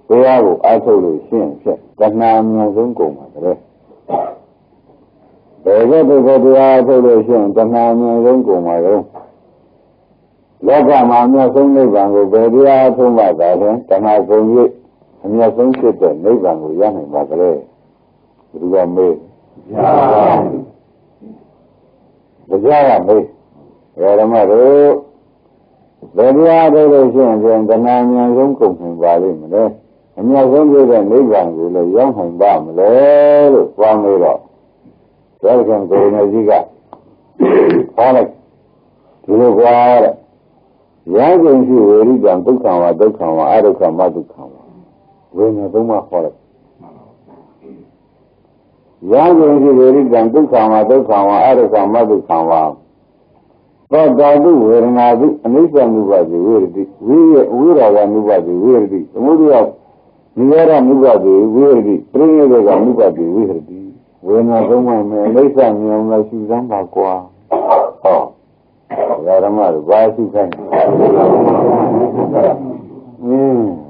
B: ဘုရားကိုအားထုတ်လို့ရှင်းဖြစ်တဏှာအမြင်ဆုံးကုန်ပါတယ်ဘယ်လိုတရားထုတ်လို့ရှိရင်တဏှာအမြင်ဆုံးကုန်ပါတော့လောကမှာအမြတ်ဆုံးနိဗ္ဗာန်ကိုဘယ်တရားထုတ်မှသာလဲတဏှာကုန်၍အမြတ်ဆုံးဖြစ်တဲ့နိဗ္ဗာန်ကိုရနိုင်ပါကြလေဘုရားမေးရပါဘုရားကမေးဓမ္မတို့ဘယ်တရားထုတ်လို့ရှိရင်တဏှာအမြင်ဆုံးကုန်နိုင်ပါလိမ့်မလဲအမြတ်ဆုံးဖြစ်တဲ့နိဗ္ဗာန်ကိုလည်းရောက်နိုင်ပါမလဲလို့သွားမေးတော့သောကံကိုယ်နဲ့ကြီးကဟောလိုက်ဒီလိုကွာတဲ့ရာဇဝင်ရှိဝေရိကံဒုက္ခဝါဒုက္ခဝါအဒုက္ခမဒုက္ခဝါဝိညာဉ်သုံးပါးဟောလိုက်ရာဇဝင်ရှိဝေရိကံဒုက္ခဝါဒုက္ခဝါအဒုက္ခမဒုက္ခဝါသောတာတုဝေဒနာတုအနိစ္စနုပါတိဝေရတိဝိရာဂနုပါတိဝေရတိသမုဒယနိရောဓနုပါတိဝေရတိပြိဋိဒေကနုပါတိဝေရတိဝေဒနာသုံးပါးနဲ့အိဋ္ဌမြင်အောင်ရှုစမ်းပါကွာဟောဓမ္မတို့ဘာရှုခိုင်း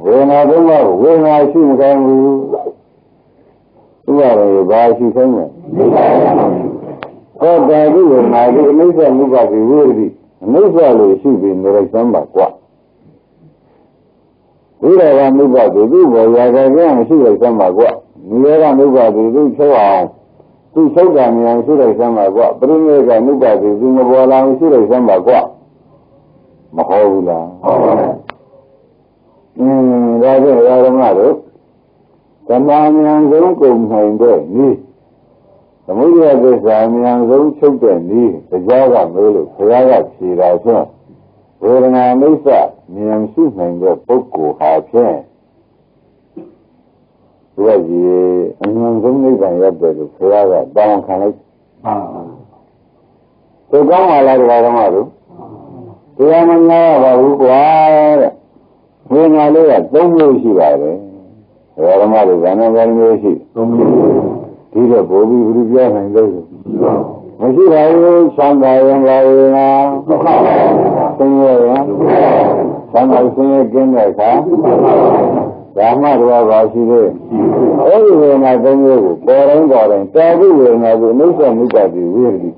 B: ဝေဒနာသုံးပါးဝေဒနာရှုမခိုင်းဘူးသူရတယ်ဘာရှုခိုင်းလဲဟောတာဒီဝေဒနာဒီအိဋ္ဌမြုပ်ပါပြီဝေဒိအိဋ္ဌလို့ရှုပြီးနေလိုက်စမ်းပါကွာဝိရာဂမြုပ်ပါပြီသူ့ဘောရာဂကင်းရှုလိုက်စမ်းပါကွာနိရောဓမြုပ်ပါပြီသူ့ချုပ်အောင်သူသုတ်ကံဉာဏ်ရှိလိုက်စမ်းပါကွာပရိမေကနုပါတိသူမပေါ်လာရှိလိုက်စမ်းပါကွာမဟုတ်ဘူးလားဟုတ်ပါဘူးဒါကြောင့်ဓမ္မတို့ဓမ္မဉာဏ်ဆုံးကုန်နိုင်တဲ့နည်းသမုဒယသစ္စာဉာဏ်ဆုံးချုပ်တဲ့နည်းတရားကမေးလို့ဘုရားကဖြေတာဆိုဝေဒနာမိစ္ဆဉာဏ်ရှိနိုင်တဲ့ပုဂ္ဂိုလ်ဟာဖြင့်သူကကြီးအမြင်ဆုံးနိဗ္ဗာန်ရောက်တယ်လို့ဘုရားကတောင်းခံလိုက်သူကောင်းပါလားဓမ္မတို့တရားမများပါဘူးကွာတဲ့ဝိညာဉ်လေးက၃မျိုးရှိပါတယ်ဓမ္မတို့ဇာနာကမျိုးရှိ၃မျိုးဒီတော့ဘုရားဘုရားပြောနိုင်လို့မရှိပါဘူးသံဃာရင်လာရင်လားဆင်းရဲရင်သံဃာဆင်းရဲကျင်းတဲ့အခါဓမ္မတော်ပါရှိသေးအဲဒီဝေဒနာ၃မျိုးကိုပေါ်တိုင်းတာဝိဝေဒနာကိုအနိစ္စမြုပ်ပါတိဝိရတိ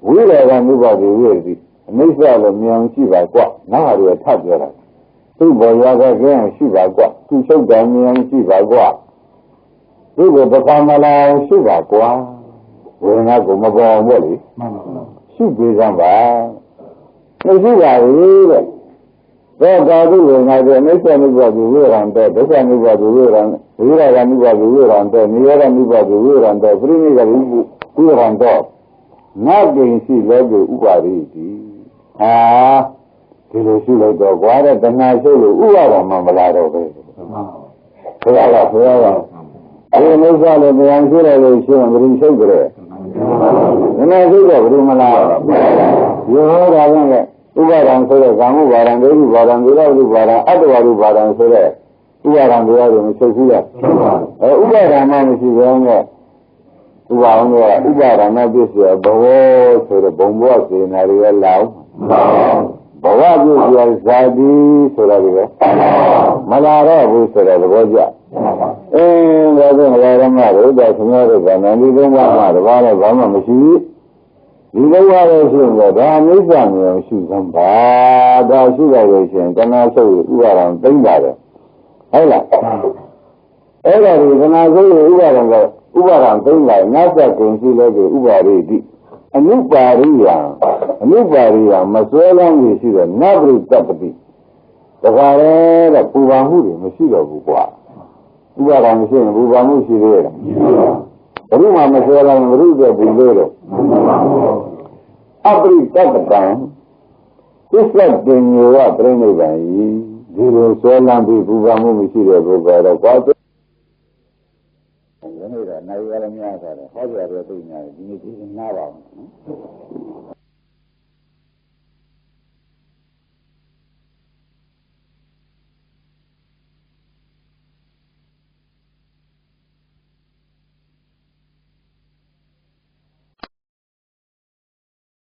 B: ဝိရာဂမြုပ်ပါတိဝိရတိအနိစ္စလို့မြင်ရှိပါကွနောက်ဟာတွေထပ်ပြောတာသူ့ဘောရာကကျင်းရှိပါကွသူ့ချုပ်တယ်မြင်ရှိပါကွသူ့ကိုပကမလာရှိပါကွဝေဒနာကိုမပေါ်ဘူးလေရှိပေးစမ်းပါမရှိပါဘူးတဲ့သောတာတုဝေဒနာတွေအိဋ္ဌနုပါတိဝေရံတဲ့ဒုက္ခနုပါတိဝေရံဝိရာဂနုပါတိဝေရံတဲ့နိရောဓနုပါတိဝေရံတဲ့ပရိနိဗ္ဗာန်ဝေရံတဲ့နတ်ပင်ရှိလောကဥပါရိတိဟာဒီလိုရှိလိုက်တော့ကွာတဲ့တဏှာရှိလို့ဥပါဒမှမလာတော့ပဲဘုရားကဒီမိစ္ဆာလည်းတရားရှိတယ်လို့ရှိရင်ဘယ်လိုရှုပ်ကြလဲနည်းနည်းရှိတော့ဘယ်လိုမလားရောတာကလည်းဥပါဒံဆိုတဲ့ကာမဘာဒံဒိဋ္ဌိဘာဒံဒုရဝိဘာဒံအတ္တဝါဒဘာဒံဆိုတဲ့ဥပါဒံတရားတွေမချုပ်ဘူးလားဥပါဒံမှမရှိဘဲနဲ့ဥပါဒံကဥပါဒံနဲ့ပြည့်စုံဘဝဆိုတဲ့ဘုံဘဝစေနာတွေလောက်ဘဝပြည့်စုံဇာတိဆိုတာတွေပဲမလာတော့ဘူးဆိုတဲ့သဘောကျဒါဆို တဲ့ငါရမတို့ဒါခင်ဗျားတို့ကနန္ဒီသုံးပါးမှာတပါးနဲ့ဘာမှမရှိဒီလိုရလို့ရှိရင်ဒါအနိစ္စမျိုးရှိသံပါဒါရှိရလို့ရှိရင်ကနာဆုပ်ဥပါဒံသိမ့်ပါတယ်ဟုတ်လားအဲ့ဒါဒီကနာဆုပ်ဥပါဒံကဥပါဒံသိမ့်လိုက်နတ်သက်ကုန်ရှိလို့ဒီဥပါရိတိအနုပါရိယမစွဲလမ်းကြီးရှိတဲ့နဗရိတပတိဒါကြရဲတဲ့ပူပါမှုတွေမရှိတော့ဘူးကွာဥပါဒံမရှိရင်ပူပါမှုရှိသေးတယ်ဘုရားမစွဲလမ်းဘုရားပူလို့တော့အပရိတပတံသစ္စာပင်ညေဝပြိဋိဘံဤဒီလိုစွဲလမ်းပြီးပူပါမှုမရှိတဲ့ပုဂ္ဂိုလ်တော့ဘာလို့ဒီနေ့ကနိုင်ရလည်းများတယ်ဟောကြရတဲ့သိညာဒီနေ့ဒီနားပါဘူး